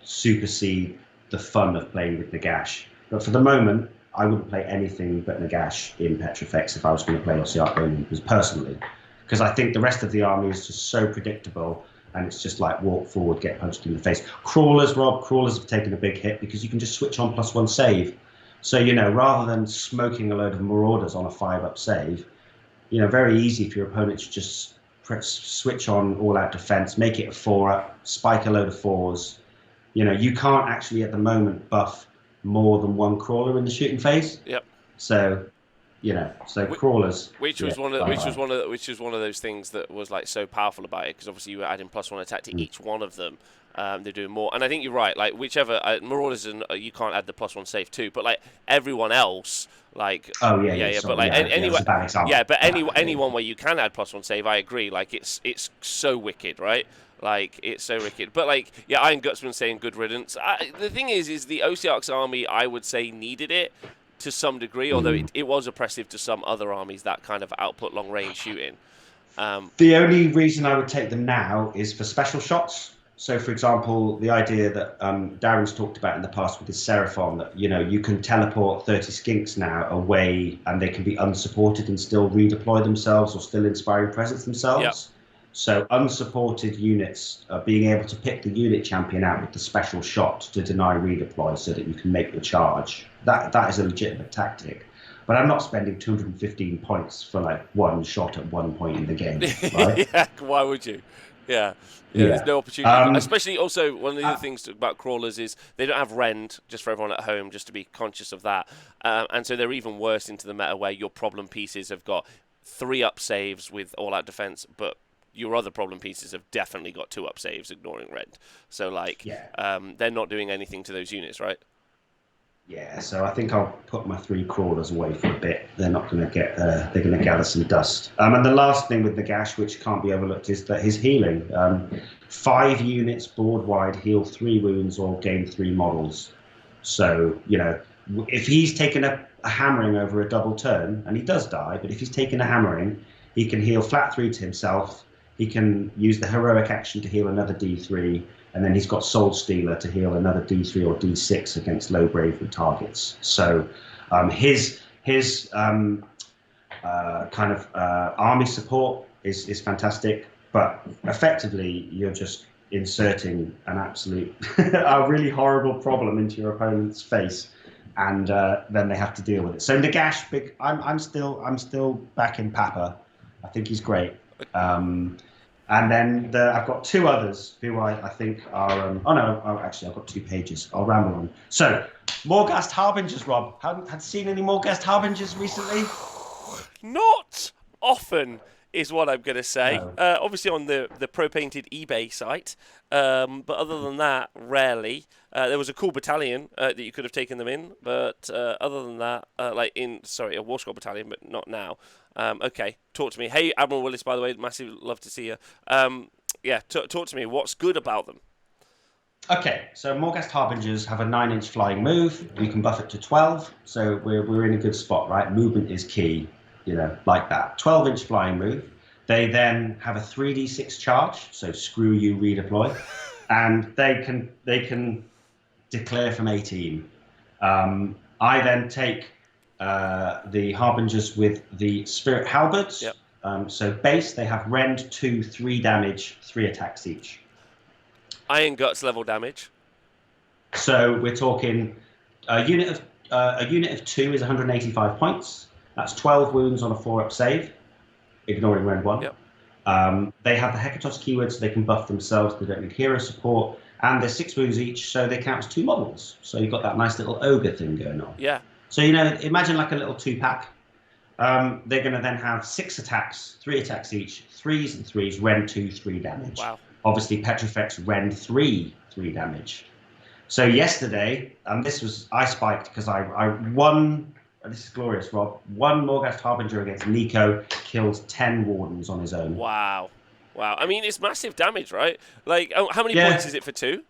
supersede the fun of playing with Nagash. But for the moment, I wouldn't play anything but Nagash in Petrifex if I was going to play Ossiarch Bonereapers personally, because I think the rest of the army is just so predictable, and it's just walk forward, get punched in the face. Crawlers have taken a big hit because you can just switch on +1 save. So, rather than smoking a load of Marauders on a 5-up save, very easy for your opponent to just switch on all-out defense, make it a 4-up, spike a load of 4s. You can't actually at the moment buff more than 1 crawler in the shooting phase. Yep. So, crawlers. Which was one of those things that was so powerful about it, because obviously you were adding +1 attack to each one of them. They're doing more, and I think you're right. Whichever Marauders, you can't add the +1 save too, but anyone else. But anyone where you can add +1 save, I agree. It's so wicked, right? It's so wicked. But Iron Gutsman saying good riddance. The thing is the Ossiarch's army, I would say, needed it to some degree, although it was oppressive to some other armies that kind of output long range shooting. The only reason I would take them now is for special shots. So, for example, the idea that Darren's talked about in the past with his Seraphon, that you can teleport 30 skinks now away and they can be unsupported and still redeploy themselves or still inspiring presence themselves. Yep. So unsupported units, being able to pick the unit champion out with the special shot to deny redeploy so that you can make the charge. That is a legitimate tactic. But I'm not spending 215 points for 1 shot at 1 point in the game, right? Yeah, why would you? Yeah, there's no opportunity. Especially also, one of the things about crawlers is they don't have rend, just for everyone at home, just to be conscious of that. And so they're even worse into the meta where your problem pieces have got 3-up saves with all-out defense, but your other problem pieces have definitely got 2-up saves, ignoring rend. So, they're not doing anything to those units, right? Yeah, so I think I'll put my 3 crawlers away for a bit. They're not going to get. They're going to gather some dust. And the last thing with Nagash, which can't be overlooked, is that his healing. 5 units board wide heal 3 wounds or gain 3 models. So if he's taken a hammering over a double turn, and he does die, but if he's taken a hammering, he can heal flat 3 to himself. He can use the heroic action to heal another D3. And then he's got Soul Stealer to heal another D3 or D6 against low bravery targets. So his kind of army support is fantastic, but effectively you're just inserting an absolute, a really horrible problem into your opponent's face, and then they have to deal with it. So Nagash, I'm still back in Papa. I think he's great. And then I've got 2 others who I think are... actually, I've got 2 pages. I'll ramble on. So, Morghast Harbingers, Rob. Had seen any Morghast Harbingers recently? Not often. is what I'm going to say. No. Obviously on the pro-painted eBay site, but other than that, rarely. There was a cool battalion that you could have taken them in, but other than that, a War Scroll battalion, but not now. Okay, talk to me. Hey, Admiral Willis, by the way, massive love to see you. Talk to me. What's good about them? Okay, so Morghast Harbingers have a 9-inch flying move. You can buff it to 12, so we're in a good spot, right? Movement is key, like that. 12-inch flying move. They then have a 3d6 charge, so screw you, redeploy, and they can declare from 18. I then take the Harbingers with the Spirit Halberds. Yep. So base, they have rend 2, 3 damage, 3 attacks each. Iron Guts level damage. So we're talking a unit of 2 is 185 points. That's 12 wounds on a 4-up save, ignoring rend 1. Yep. They have the Hekatos keyword, so they can buff themselves. They don't need hero support, and they're 6 wounds each, so they count as 2 models. So you've got that nice little ogre thing going on. Yeah. So imagine like a little 2-pack. They're going to then have 6 attacks, 3 attacks each, 3s and 3s, rend 2, 3 damage. Wow. Obviously, Petrifex rend 3 damage. So yesterday, I spiked because I won. This is glorious, Rob. One Morghast Harbinger against Nico, killed 10 wardens on his own. Wow. I mean, it's massive damage, right? Like, how many points is it for 2?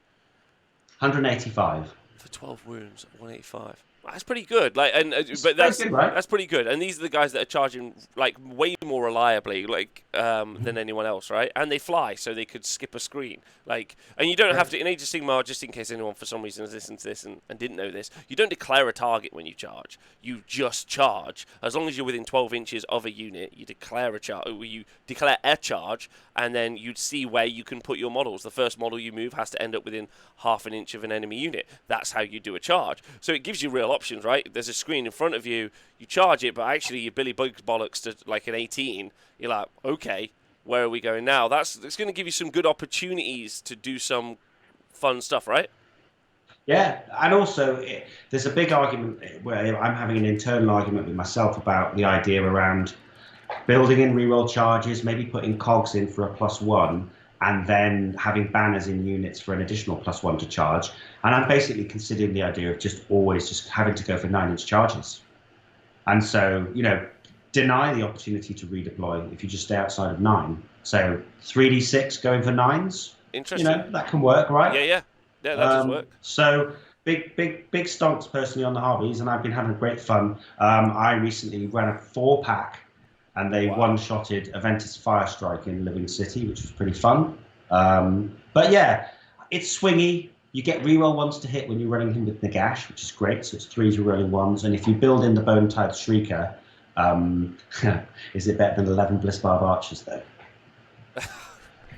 185. For 12 wounds, 185. That's pretty good. Like, That's good, right? That's pretty good. And these are the guys that are charging like way more reliably, like than anyone else, right? And they fly, so they could skip a screen. Like, and you don't have to in Age of Sigmar. Just in case anyone for some reason has listened to this and didn't know this, you don't declare a target when you charge. You just charge. As long as you're within 12 inches of a unit, you declare a charge. You declare a charge, and then you'd see where you can put your models. The first model you move has to end up within half an inch of an enemy unit. That's how you do a charge. So it gives you real options, right? There's a screen in front of you, you charge it, but actually you Billy Bugs bollocks to like an 18. You're like, okay, where are we going now? That's going to give you some good opportunities to do some fun stuff, right? Yeah, and also there's a big argument where I'm having an internal argument with myself about the idea around building in reroll charges, maybe putting cogs in for a +1, and then having banners in units for an additional +1 to charge. And I'm basically considering the idea of always just having to go for 9-inch charges. And so, deny the opportunity to redeploy if you just stay outside of 9. So 3d6 going for 9s. Interesting. That can work, right? Yeah, that does work. So big stonks personally on the Harbies, and I've been having great fun. I recently ran a 4-pack, and they one-shotted Aventus Firestrike in Living City, which was pretty fun. But yeah, it's swingy. You get reroll 1s to hit when you're running him with Nagash, which is great. So it's 3s rolling 1s. And if you build in the Bone Tithe Shrieker, is it better than 11 Blissbarb Archers, though?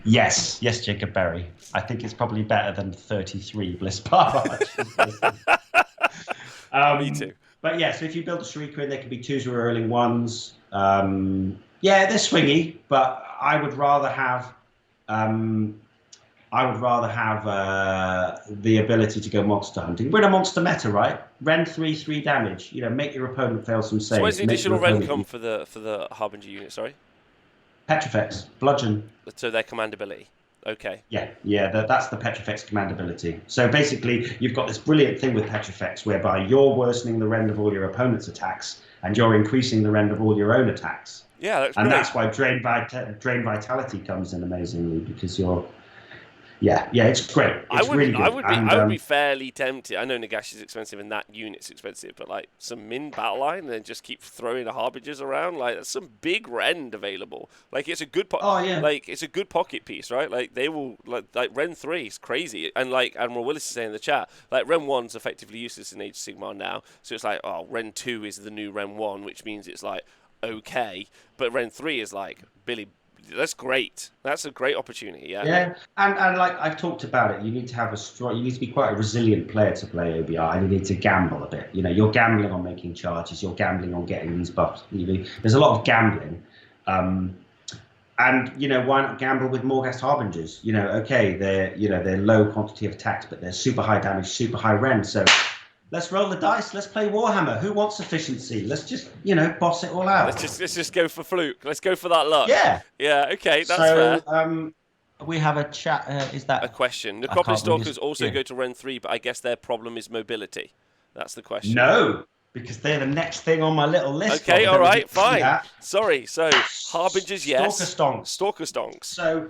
Yes, Jacob Berry. I think it's probably better than 33 Blissbarb Archers. Me too. But yeah, so if you build a Shrieker in, there can be 2s rolling 1s. Yeah, they're swingy, but I would rather have the ability to go monster hunting. We're in a monster meta, right? Rend 3 damage. Make your opponent fail some saves. So where's the additional rend come for the Harbinger unit? Sorry. Petrifex, bludgeon. So their command ability. Okay. Yeah, that's the Petrifex command ability. So basically, you've got this brilliant thing with Petrifex whereby you're worsening the rend of all your opponent's attacks, and you're increasing the rend of all your own attacks. Yeah, that's and great. That's why Drain Vitality comes in amazingly, because you're... Yeah, it's great. It's really good. I would be fairly tempted. I know Nagash is expensive and that unit's expensive, but like some min battle line and then just keep throwing the Harbingers around. Like that's some big rend available. Like it's a good like it's a good pocket piece, right? Like they will like rend 3 is crazy, and like Admiral Willis is saying in the chat, like rend 1's effectively useless in Age of Sigmar now. So it's like rend 2 is the new rend 1, which means it's like okay, but rend 3 is like Billy. That's great. That's a great opportunity. Yeah, and like I've talked about it, you need to have you need to be quite a resilient player to play OBR, and you need to gamble a bit. You're gambling on making charges, you're gambling on getting these buffs. There's a lot of gambling, and why not gamble with Morghast Harbingers? Okay, they're low quantity of attacks, but they're super high damage, super high rend. So let's roll the dice. Let's play Warhammer. Who wants efficiency? Let's just, boss it all out. Let's just go for fluke. Let's go for that luck. Yeah. Yeah. Okay, that's So, fair. we have a chat. Is that A question. I Necropolis can't read Stalkers also go to Ren 3, but I guess their problem is mobility. That's the question. No, because they're the next thing on my little list. Okay, Bob. all right, fine. That. Sorry. So Harbingers, yes. Stalker stonks. Stalker stonks. So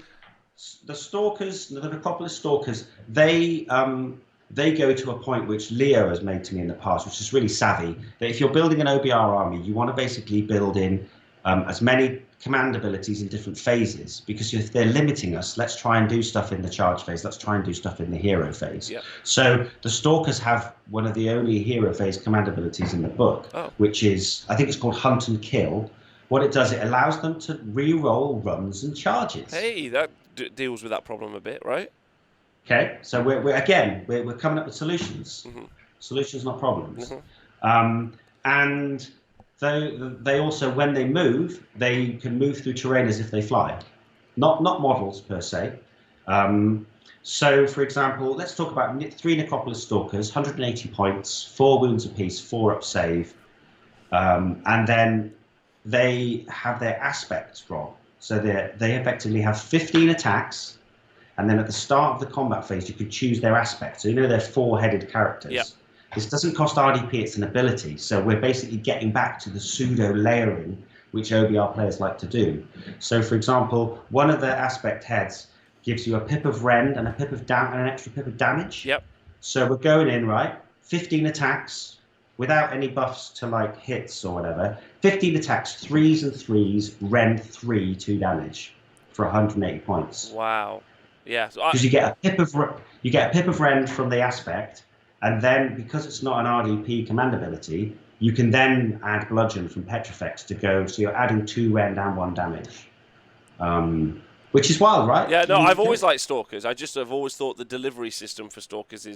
the Stalkers, the Necropolis Stalkers, they go to a point which Leo has made to me in the past, which is really savvy. That if you're building an OBR army, you want to basically build in as many command abilities in different phases, because if they're limiting us, let's try and do stuff in the charge phase, let's try and do stuff in the hero phase. Yep. So the Stalkers have one of the only hero phase command abilities in the book, which is, I think it's called Hunt and Kill. What it does, it allows them to re-roll runs and charges. Hey, that deals with that problem a bit, right? Okay, so we're coming up with solutions. Mm-hmm. Solutions, not problems. Mm-hmm. And they also, when they move, they can move through terrain as if they fly, not models per se. So, for example, let's talk about 3 Necropolis Stalkers, 180 points, 4 wounds apiece, 4 up save, and then they have their aspects drop. So they effectively have 15 attacks, and then at the start of the combat phase, you could choose their aspect. So they're 4-headed characters. Yep. This doesn't cost RDP, it's an ability. So we're basically getting back to the pseudo layering, which OBR players like to do. So, for example, one of the aspect heads gives you a pip of rend and a pip of and an extra pip of damage. Yep. So we're going in, right? 15 attacks without any buffs to like hits or whatever. 15 attacks, 3s and 3s, rend 3, 2 damage for 180 points. Wow. Yeah. Because you get a pip of rend from the aspect. And then, because it's not an RDP command ability, you can then add Bludgeon from Petrifex to go, so you're adding 2 rend and 1 damage. Which is wild, right? Yeah, no, I've always liked Stalkers. I've always thought the delivery system for Stalkers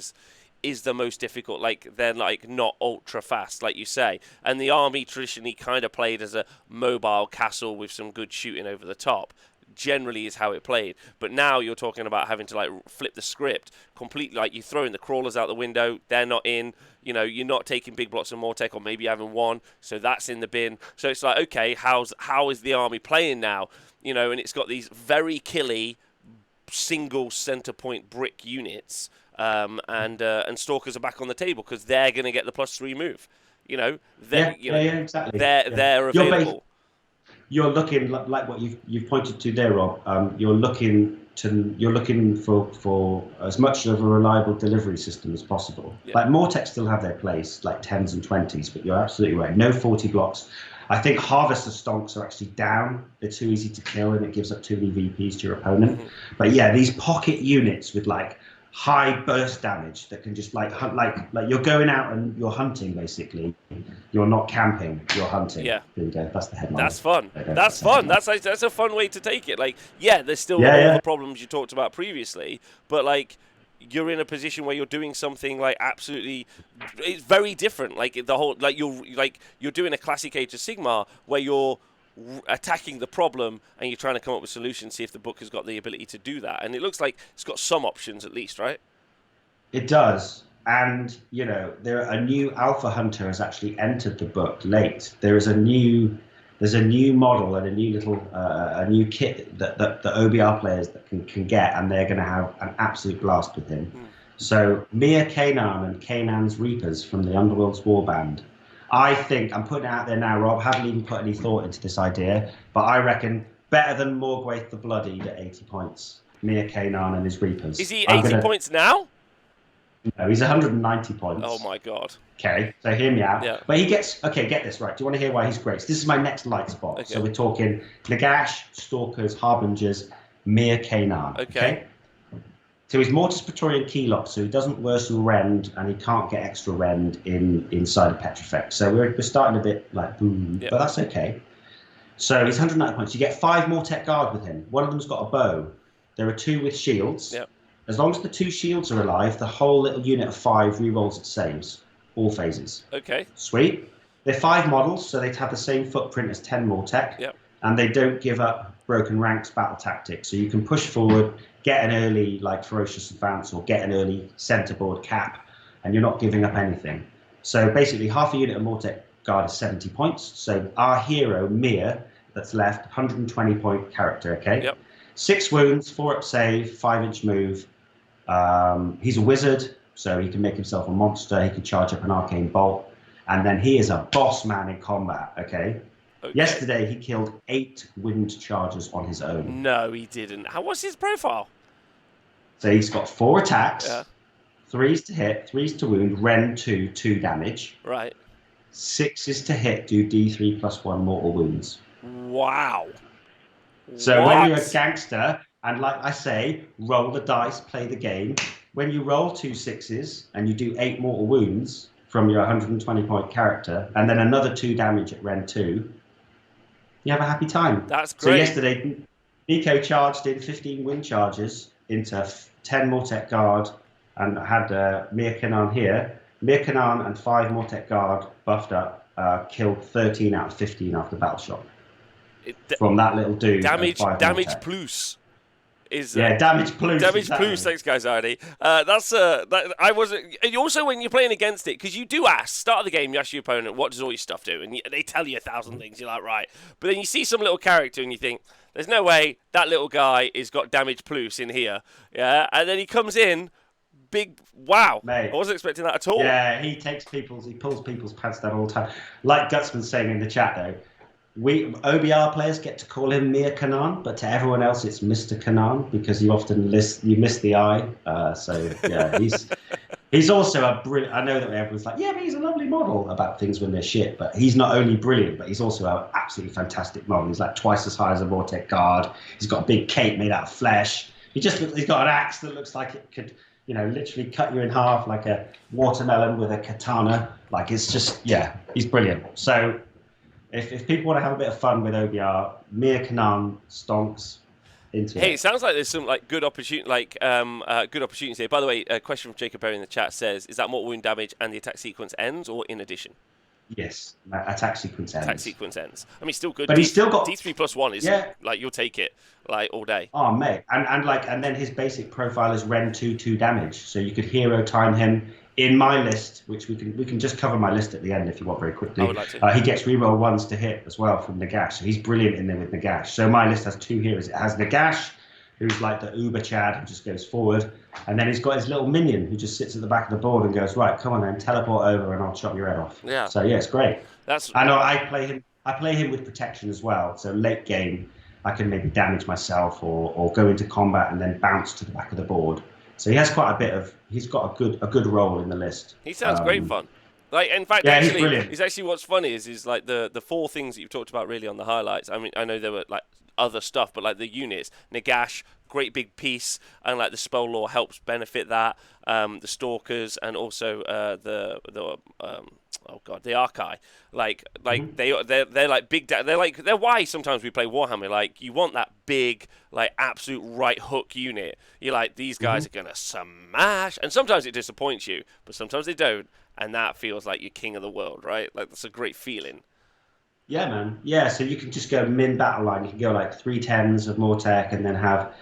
is the most difficult. Like, they're like not ultra fast, like you say. And the army traditionally kind of played as a mobile castle with some good shooting over the top. Generally is how it played, but now you're talking about having to like flip the script completely. Like, you're throwing the crawlers out the window, they're not in, you're not taking big blocks of Mortec, or maybe having one, so that's in the bin. So it's like, okay, how is the army playing now? And it's got these very killy single center point brick units, and Stalkers are back on the table because they're going to get the +3 move. Exactly. They're available. You're looking like what you've pointed to there, Rob. You're looking for as much of a reliable delivery system as possible. Yeah. Like, Mortex still have their place, like 10s and 20s, but you're absolutely right. No 40 blocks. I think Harvester Stonks are actually down. They're too easy to kill, and it gives up too many VPs to your opponent. Mm-hmm. But yeah, these pocket units with like high burst damage that can just like hunt, like you're going out and you're hunting, basically. You're not camping, you're hunting. Yeah. There we go. That's the headline. That's fun. That's fun. That's a fun way to take it. Like, yeah, there's still all the problems you talked about previously, but like, you're in a position where you're doing something like absolutely, it's very different. Like, the whole, you're doing a classic Age of Sigmar where you're attacking the problem and you're trying to come up with solutions, see if the book has got the ability to do that. And it looks like it's got some options at least, right? It does. And, a new Alpha Hunter has actually entered the book late. There's a new model and a new little a new kit that the OBR players that can get, and they're going to have an absolute blast with him. So Mia Kanan and Kanan's Reapers from the Underworld's Warband. I think, I'm putting it out there now, Rob, haven't even put any thought into this idea, but I reckon better than Morgwaith the Bloodied at 80 points. Mia Kanan and his Reapers. Is he 80 points now? No, he's 190 points. Oh my god. Okay, so hear me out. Yeah. But he gets, okay, get this right. Do you want to hear why he's great? So this is my next light spot. Okay. So we're talking Nagash, Stalkers, Harbingers, Mia Kanan. Okay. So he's Mortis Praetorian Keylock, so he doesn't worsen rend, and he can't get extra rend inside of Petrifex. So we're starting a bit like boom, but that's okay. So he's 190 points. You get 5 more tech guard with him. One of them's got a bow. There are 2 with shields. Yep. As long as the 2 shields are alive, the whole little unit of 5 rerolls its saves, all phases. Okay. Sweet. They're 5 models, so they'd have the same footprint as 10 more tech. Yep. And they don't give up broken ranks battle tactics. So you can push forward, get an early like ferocious advance, or get an early centerboard cap, and you're not giving up anything. So basically, half a unit of Mortec Guard is 70 points. So our hero, Mir, that's left, 120 point character, okay? Yep. 6 wounds, 4 up save, 5-inch move. He's a wizard, so he can make himself a monster. He can charge up an arcane bolt. And then he is a boss man in combat, okay? Yesterday, he killed 8 wind chargers on his own. No, he didn't. What's his profile? So he's got 4 attacks, 3s to hit, 3s to wound, Ren 2, 2 damage. Right. 6s to hit, do D3 plus 1 mortal wounds. Wow. So when you're a gangster, and like I say, roll the dice, play the game. When you roll 2 6s and you do 8 mortal wounds from your 120 point character, and then another 2 damage at Ren 2, you have a happy time. That's great. So yesterday, Nico charged in 15 wind charges into 10 Mortec Guard and had Mir Kanan here. Mir Kanan and 5 Mortec Guard buffed up, killed 13 out of 15 after battle shock. From that little dude. Damage plus. Damage plus. Damage exactly. plus. Thanks, guys, already. I wasn't. And also, when you're playing against it, because you do ask, start of the game, you ask your opponent, what does all your stuff do? And they tell you 1,000 things. You're like, right. But then you see some little character and you think, there's no way that little guy has got damage plus in here. Yeah. And then he comes in, big, wow. Mate, I wasn't expecting that at all. Yeah, he pulls people's pants down all the time. Like Gutsman's saying in the chat, though, we OBR players get to call him Mir Kanan, but to everyone else it's Mr. Kanan because you often miss the I. So yeah, he's also a brilliant. I know that everyone's like, yeah, but he's a lovely model about things when they're shit. But he's not only brilliant, but he's also an absolutely fantastic model. He's like twice as high as a Mortec Guard. He's got a big cape made out of flesh. He's got an axe that looks like it could, literally cut you in half like a watermelon with a katana. Like it's just, yeah, he's brilliant. So. If people want to have a bit of fun with OBR, Mir Kanan stonks into it. Hey, it sounds like there's some good opportunity, good opportunities here. By the way, a question from Jacob Berry in the chat says, "Is that mortal wound damage and the attack sequence ends, or in addition?" Yes, attack sequence ends. Attack sequence ends. I mean, still good. But he's still got D3 plus 1 is you'll take it all day. Oh mate, and then his basic profile is Ren 2 damage, so you could hero time him. In my list, which we can just cover my list at the end if you want very quickly. I would like to. He gets reroll 1s to hit as well from Nagash, so he's brilliant in there with Nagash. So my list has 2 heroes. It has Nagash, who's like the Uber Chad who just goes forward, and then he's got his little minion who just sits at the back of the board and goes, right, come on then, teleport over and I'll chop your head off. Yeah. So yeah, it's great. I play him with protection as well. So late game, I can maybe damage myself or go into combat and then bounce to the back of the board. So he has quite a bit of. He's got a good role in the list. He sounds great fun. In fact, yeah, actually, he's brilliant. It's actually what's funny is like the 4 things that you've talked about really on the highlights. I mean, I know there were like other stuff, but like the units, Nagash, great big piece, and like the spell lore helps benefit that. The stalkers and also the Archai, they're like big. They're why sometimes we play Warhammer. Like you want that big, like absolute right hook unit. You're like, these guys are gonna smash, and sometimes it disappoints you, but sometimes they don't, and that feels like you're king of the world, right? Like that's a great feeling. Yeah, man. Yeah, so you can just go min battle line. You can go like 3 10s of Mortec and then have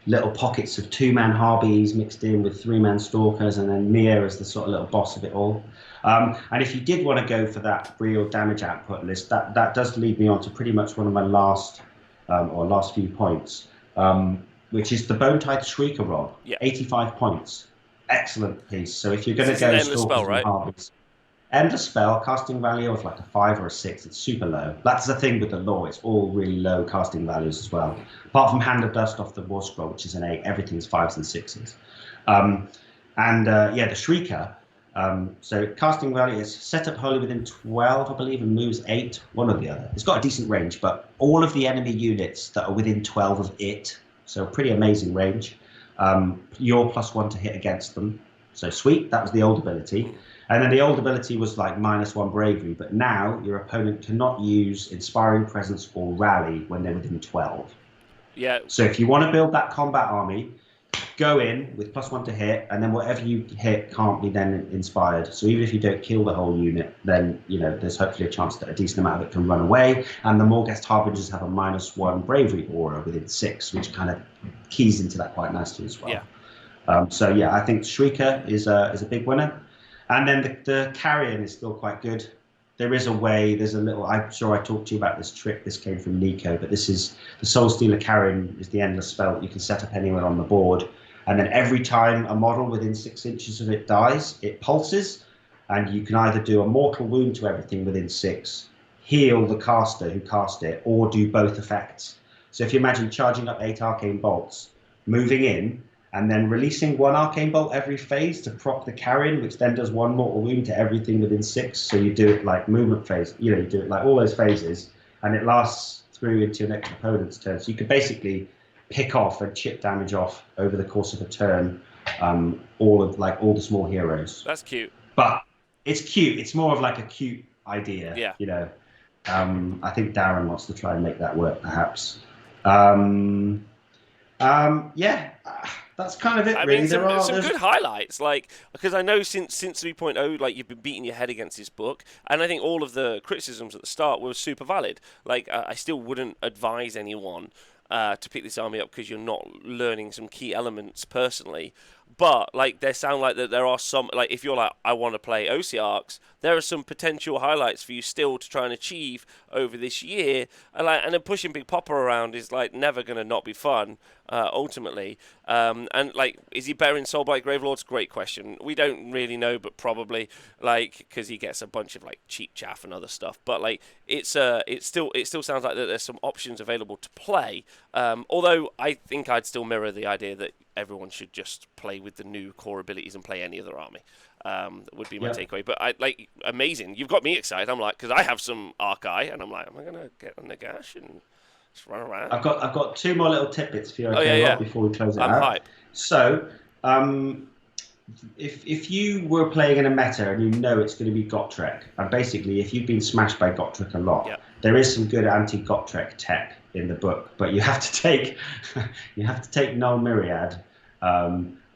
little pockets of 2-man Harbingers mixed in with 3-man Stalkers, and then Mir as the sort of little boss of it all. And if you did want to go for that real damage output list, that does lead me on to pretty much one of my last few points, which is the Bone Tithe Shrieker Rod. Yeah. 85 points. Excellent piece. So if you're going to go Stalkers spell, right? and Harbingers, endless spell, casting value of like a 5 or a 6. It's super low. That's the thing with the lore. It's all really low casting values as well. Apart from Hand of Dust off the War Scroll, which is an 8, everything's 5s and 6s. The Shrieker. So casting value is set up wholly within 12, I believe, and moves 8, one or the other. It's got a decent range, but all of the enemy units that are within 12 of it, so pretty amazing range. You're +1 to hit against them. So sweet, that was the old ability. And then the old ability was like -1 bravery, but now your opponent cannot use Inspiring Presence or Rally when they're within 12. Yeah. So if you want to build that combat army, go in with +1 to hit, and then whatever you hit can't be then inspired. So even if you don't kill the whole unit, then there's hopefully a chance that a decent amount of it can run away. And the Morghast Harbingers have a -1 bravery aura within 6, which kind of keys into that quite nicely as well. Yeah. I think Shrieker is a big winner. And then the carrion is still quite good. There is a way. There's a little. I'm sure I talked to you about this trick. This came from Nico, but this is the Soul Stealer Carrion is the endless spell that you can set up anywhere on the board, and then every time a model within 6 inches of it dies, it pulses, and you can either do a mortal wound to everything within 6, heal the caster who cast it, or do both effects. So if you imagine charging up 8 arcane bolts, moving in, and then releasing 1 arcane bolt every phase to proc the carrion, which then does 1 mortal wound to everything within 6. So you do it like movement phase, you do it like all those phases, and it lasts through into your next opponent's turn. So you could basically pick off and chip damage off over the course of a turn, all the small heroes. That's cute. But it's cute. It's more of like a cute idea. Yeah. I think Darren wants to try and make that work, perhaps. That's kind of it. I really. mean, some good highlights, like, because I know since 3.0, like, you've been beating your head against this book, and I think all of the criticisms at the start were super valid. Like, I still wouldn't advise anyone to pick this army up because you're not learning some key elements personally. But like, they sound like that there are some, like, if you're like, I want to play Ossiarchs, there are some potential highlights for you still to try and achieve over this year. And then pushing Big Popper around is like never going to not be fun, ultimately. And like, is he better in Soulblight Gravelords? Great question. We don't really know, but probably, like, because he gets a bunch of like cheap chaff and other stuff. But like, it still sounds like that there's some options available to play. Although I think I'd still mirror the idea that everyone should just play with the new core abilities and play any other army. Would be my takeaway. But amazing. You've got me excited. I'm like, because I have some Archai, and I'm like, am I gonna get a Nagash and just run around? I've got 2 more little tidbits for you. Before we close it out. I'm hyped. So, if you were playing in a meta and you know it's going to be Gotrek, and basically if you've been smashed by Gotrek a lot, there is some good anti-Gotrek tech in the book, but you have to take Null Myriad.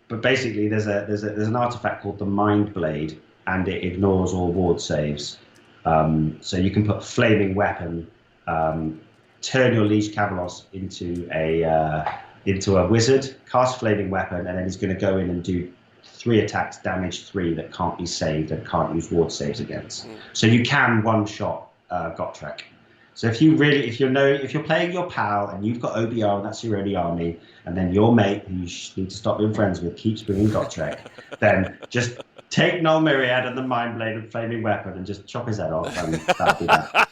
But basically, there's an artifact called the Mind Blade, and it ignores all ward saves. So you can put Flaming Weapon, turn your Liege Cavalos into a wizard, cast Flaming Weapon, and then he's going to go in and do 3 attacks, damage 3 that can't be saved and can't use ward saves against. So you can one-shot Gotrek. So if you're playing your pal and you've got OBR and that's your only army, and then your mate who you need to stop being friends with keeps bringing Gotrek, then just take Null Myriad and the Mind Blade and Flaming Weapon and just chop his head off, and that'll be that.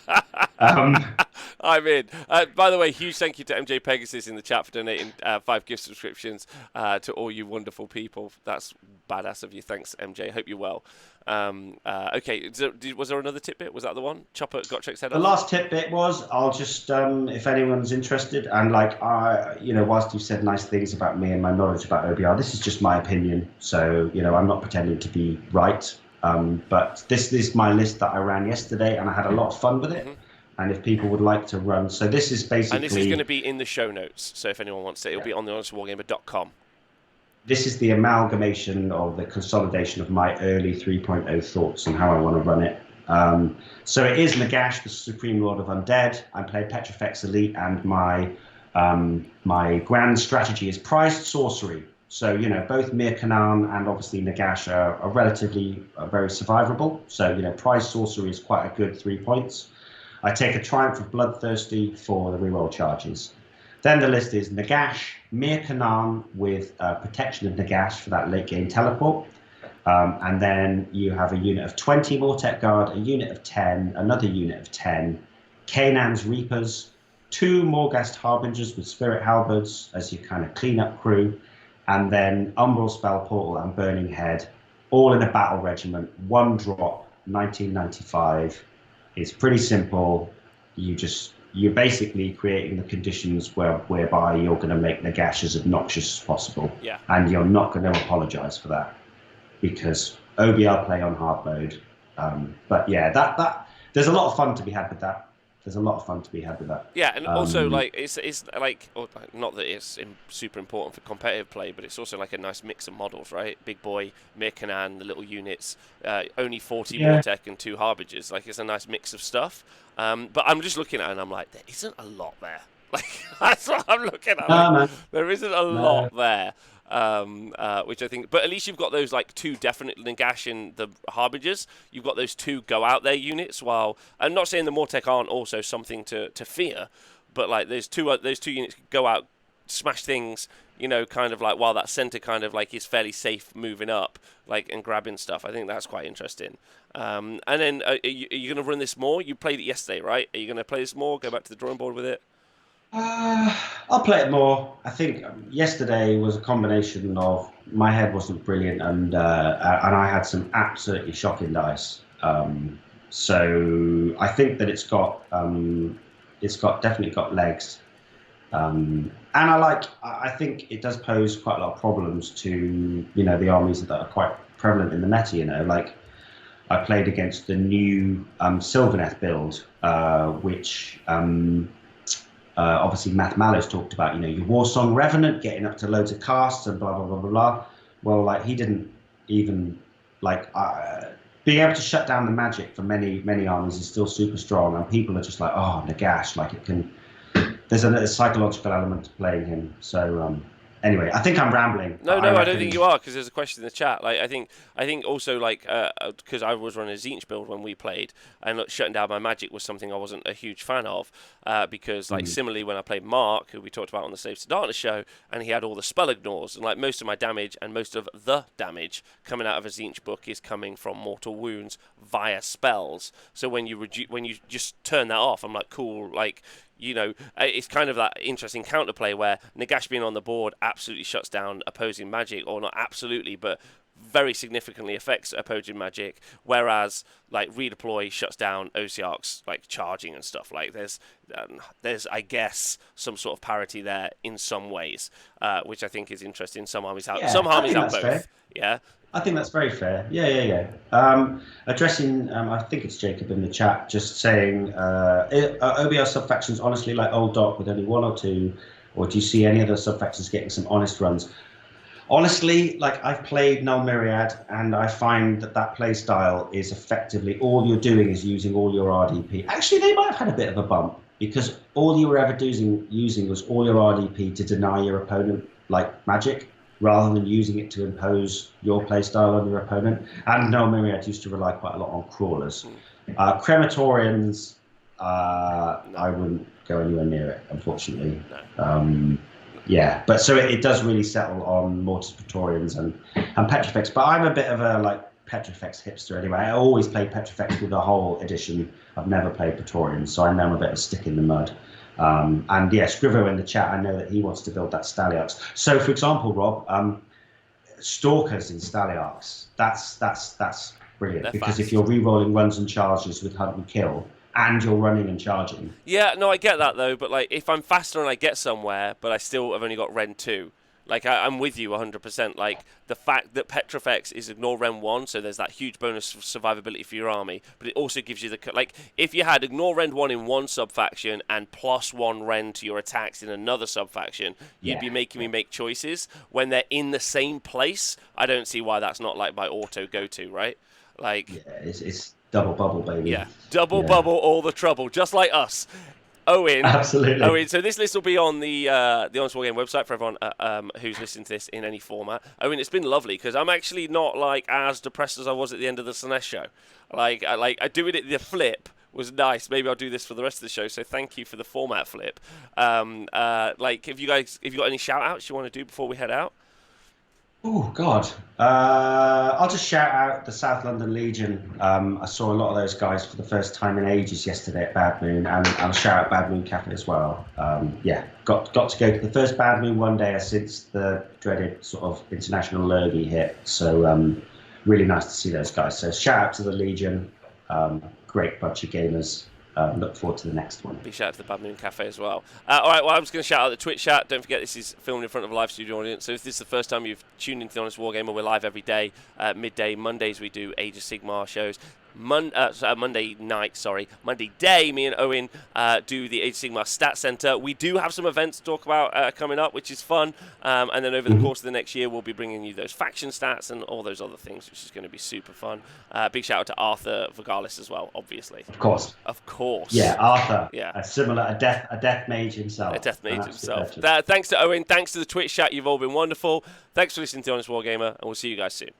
I'm in. By the way, huge thank you to MJ Pegasus in the chat for donating 5 gift subscriptions to all you wonderful people. That's badass of you. Thanks, MJ. Hope you're well. Okay, was there another tidbit? Was that the one? Chop at Gottrek's head off? The last tidbit was, I'll just, if anyone's interested, and like, whilst you've said nice things about me and my knowledge about OBR, this is just my opinion. So, I'm not pretending to be right. But this is my list that I ran yesterday, and I had a lot of fun with it. And if people would like to run, so this is basically... And this is going to be in the show notes, so if anyone wants it, it'll be on the honestwargamer.com. This is the amalgamation of the consolidation of my early 3.0 thoughts and how I want to run it. So it is Nagash, the Supreme Lord of Undead. I play Petrifex Elite, and my grand strategy is prized sorcery. So, both Mir Kanan and obviously Nagash are relatively very survivable. So, prized sorcery is quite a good 3 points. I take a Triumph of Bloodthirsty for the reroll charges. Then the list is Nagash, Mir Kanan with Protection of Nagash for that late game teleport. And then you have a unit of 20 Mortek Guard, a unit of 10, another unit of 10, Kanan's Reapers, 2 Morghast Harbingers with Spirit Halberds as your kind of cleanup crew, and then Umbral Spell Portal and Burning Head, all in a battle regiment, 1 drop, 1995. It's pretty simple. You're basically creating the conditions whereby you're going to make Nagash as obnoxious as possible. Yeah. And you're not going to apologize for that, because OBR play on hard mode. But yeah, that there's a lot of fun to be had with that. Yeah, and also like it's like, not that it's super important for competitive play, but it's also like a nice mix of models, right? Big Boy, Mir Kanan, the little units, only 40 Mortek and 2 Harbingers. Like, it's a nice mix of stuff. But I'm just looking at it and I'm like, there isn't a lot there. Like, that's what I'm looking at. There isn't a lot there. which I think. But at least you've got those like 2 definite Nagash in the Harbingers. You've got those 2 go out there units. While I'm not saying the Mortek aren't also something to fear, but like those two units go out, smash things. Kind of like while that center kind of like is fairly safe moving up, like and grabbing stuff. I think that's quite interesting. And then are you going to run this more? You played it yesterday, right? Are you going to play this more? Go back to the drawing board with it? I'll play it more. I think yesterday was a combination of my head wasn't brilliant and I had some absolutely shocking dice. So I think that it's definitely got legs. And I think it does pose quite a lot of problems to the armies that are quite prevalent in the meta. Like I played against the new Sylvaneth build, which obviously Matt Mallows talked about. Your Warsong Revenant getting up to loads of casts and blah blah blah blah blah. Well, like he didn't even being able to shut down the magic for many armies is still super strong, and people are just like, oh, Nagash, like it can. There's a psychological element to playing him. So anyway, I think I'm rambling. No, I don't think you are, because there's a question in the chat. Like I think also like because I was running a Tzeentch build when we played, and shutting down my magic was something I wasn't a huge fan of, because like similarly when I played Mark, who we talked about on the Slaves to Darkness show, and he had all the spell ignores, and like most of my damage and most of the damage coming out of a Tzeentch book is coming from mortal wounds via spells. So when you just turn that off, I'm like, cool, like. It's kind of that interesting counterplay where Nagash being on the board absolutely shuts down opposing magic, or not absolutely, but very significantly affects opposing magic, whereas like redeploy shuts down Ossiarch's like charging and stuff. Like there's I guess some sort of parity there in some ways, which I think is interesting. Some armies have both. Fair. Yeah. I think that's very fair. Yeah. Addressing, I think it's Jacob in the chat, just saying, OBL subfactions honestly like Old Doc with only 1 or 2, or do you see any other subfactions getting some honest runs? Honestly, like I've played Null Myriad, and I find that play style is effectively all you're doing is using all your RDP. Actually, they might have had a bit of a bump, because all you were ever using was all your RDP to deny your opponent like magic, rather than using it to impose your playstyle on your opponent. And Null Myriad used to rely quite a lot on crawlers. Crematorians, I wouldn't go anywhere near it, unfortunately. Yeah, but so it does really settle on Mortis Praetorians and Petrifex. But I'm a bit of a like Petrifex hipster anyway. I always played Petrifex with the whole edition. I've never played Praetorians, so I know I'm a bit of a stick in the mud. And yeah, Scrivo in the chat, I know that he wants to build that Staliarchs. So, for example, Rob, Stalkers in Staliarchs, that's brilliant. They're because fast. if you're re-rolling runs and charges with Hunt and Kill, and you're running and charging. Yeah, no, I get that though. But like, if I'm faster and I get somewhere, but I still have only got Ren 2. Like, I'm with you 100%. Like, the fact that Petrifex is ignore Ren 1, so there's that huge bonus of survivability for your army, but it also gives you the... Like, if you had ignore Ren 1 in one sub-faction and +1 Ren to your attacks in another sub-faction, you'd be making me make choices. When they're in the same place, I don't see why that's not, like, my auto go-to, right? Like... Yeah, it's double bubble, baby. Yeah, double bubble, all the trouble, just like us. Owen, absolutely. Owen, so this list will be on the Honest Wargame website for everyone who's listening to this in any format. Owen, it's been lovely because I'm actually not like as depressed as I was at the end of the Slanesh show. Like I doing it the flip was nice. Maybe I'll do this for the rest of the show. So thank you for the format flip. Like, if you got any shout outs you want to do before we head out? Oh, God. I'll just shout out the South London Legion. I saw a lot of those guys for the first time in ages yesterday at Bad Moon, and I'll shout out Bad Moon Cafe as well. Yeah, got to go to the first Bad Moon one day since the dreaded sort of international lurgy hit. So really nice to see those guys. So shout out to the Legion. Great bunch of gamers. Look forward to the next one. Big shout out to the Bad Moon Cafe as well. All right, well, I was going to shout out the Twitch chat. Don't forget, this is filmed in front of a live studio audience. So if this is the first time you've tuned into the Honest Wargamer, we're live every day. Midday Mondays, we do Age of Sigmar shows. Monday night, Monday day, me and Owen do the Age of Sigmar Stat Center. We do have some events to talk about coming up, which is fun. And then over the course of the next year, we'll be bringing you those faction stats and all those other things, which is going to be super fun. Big shout out to Arthur Vogalis as well, obviously. Of course. Yeah, Arthur. Yeah. A death mage himself. A death mage himself. Thanks to Owen. Thanks to the Twitch chat. You've all been wonderful. Thanks for listening to Honest Wargamer, and we'll see you guys soon.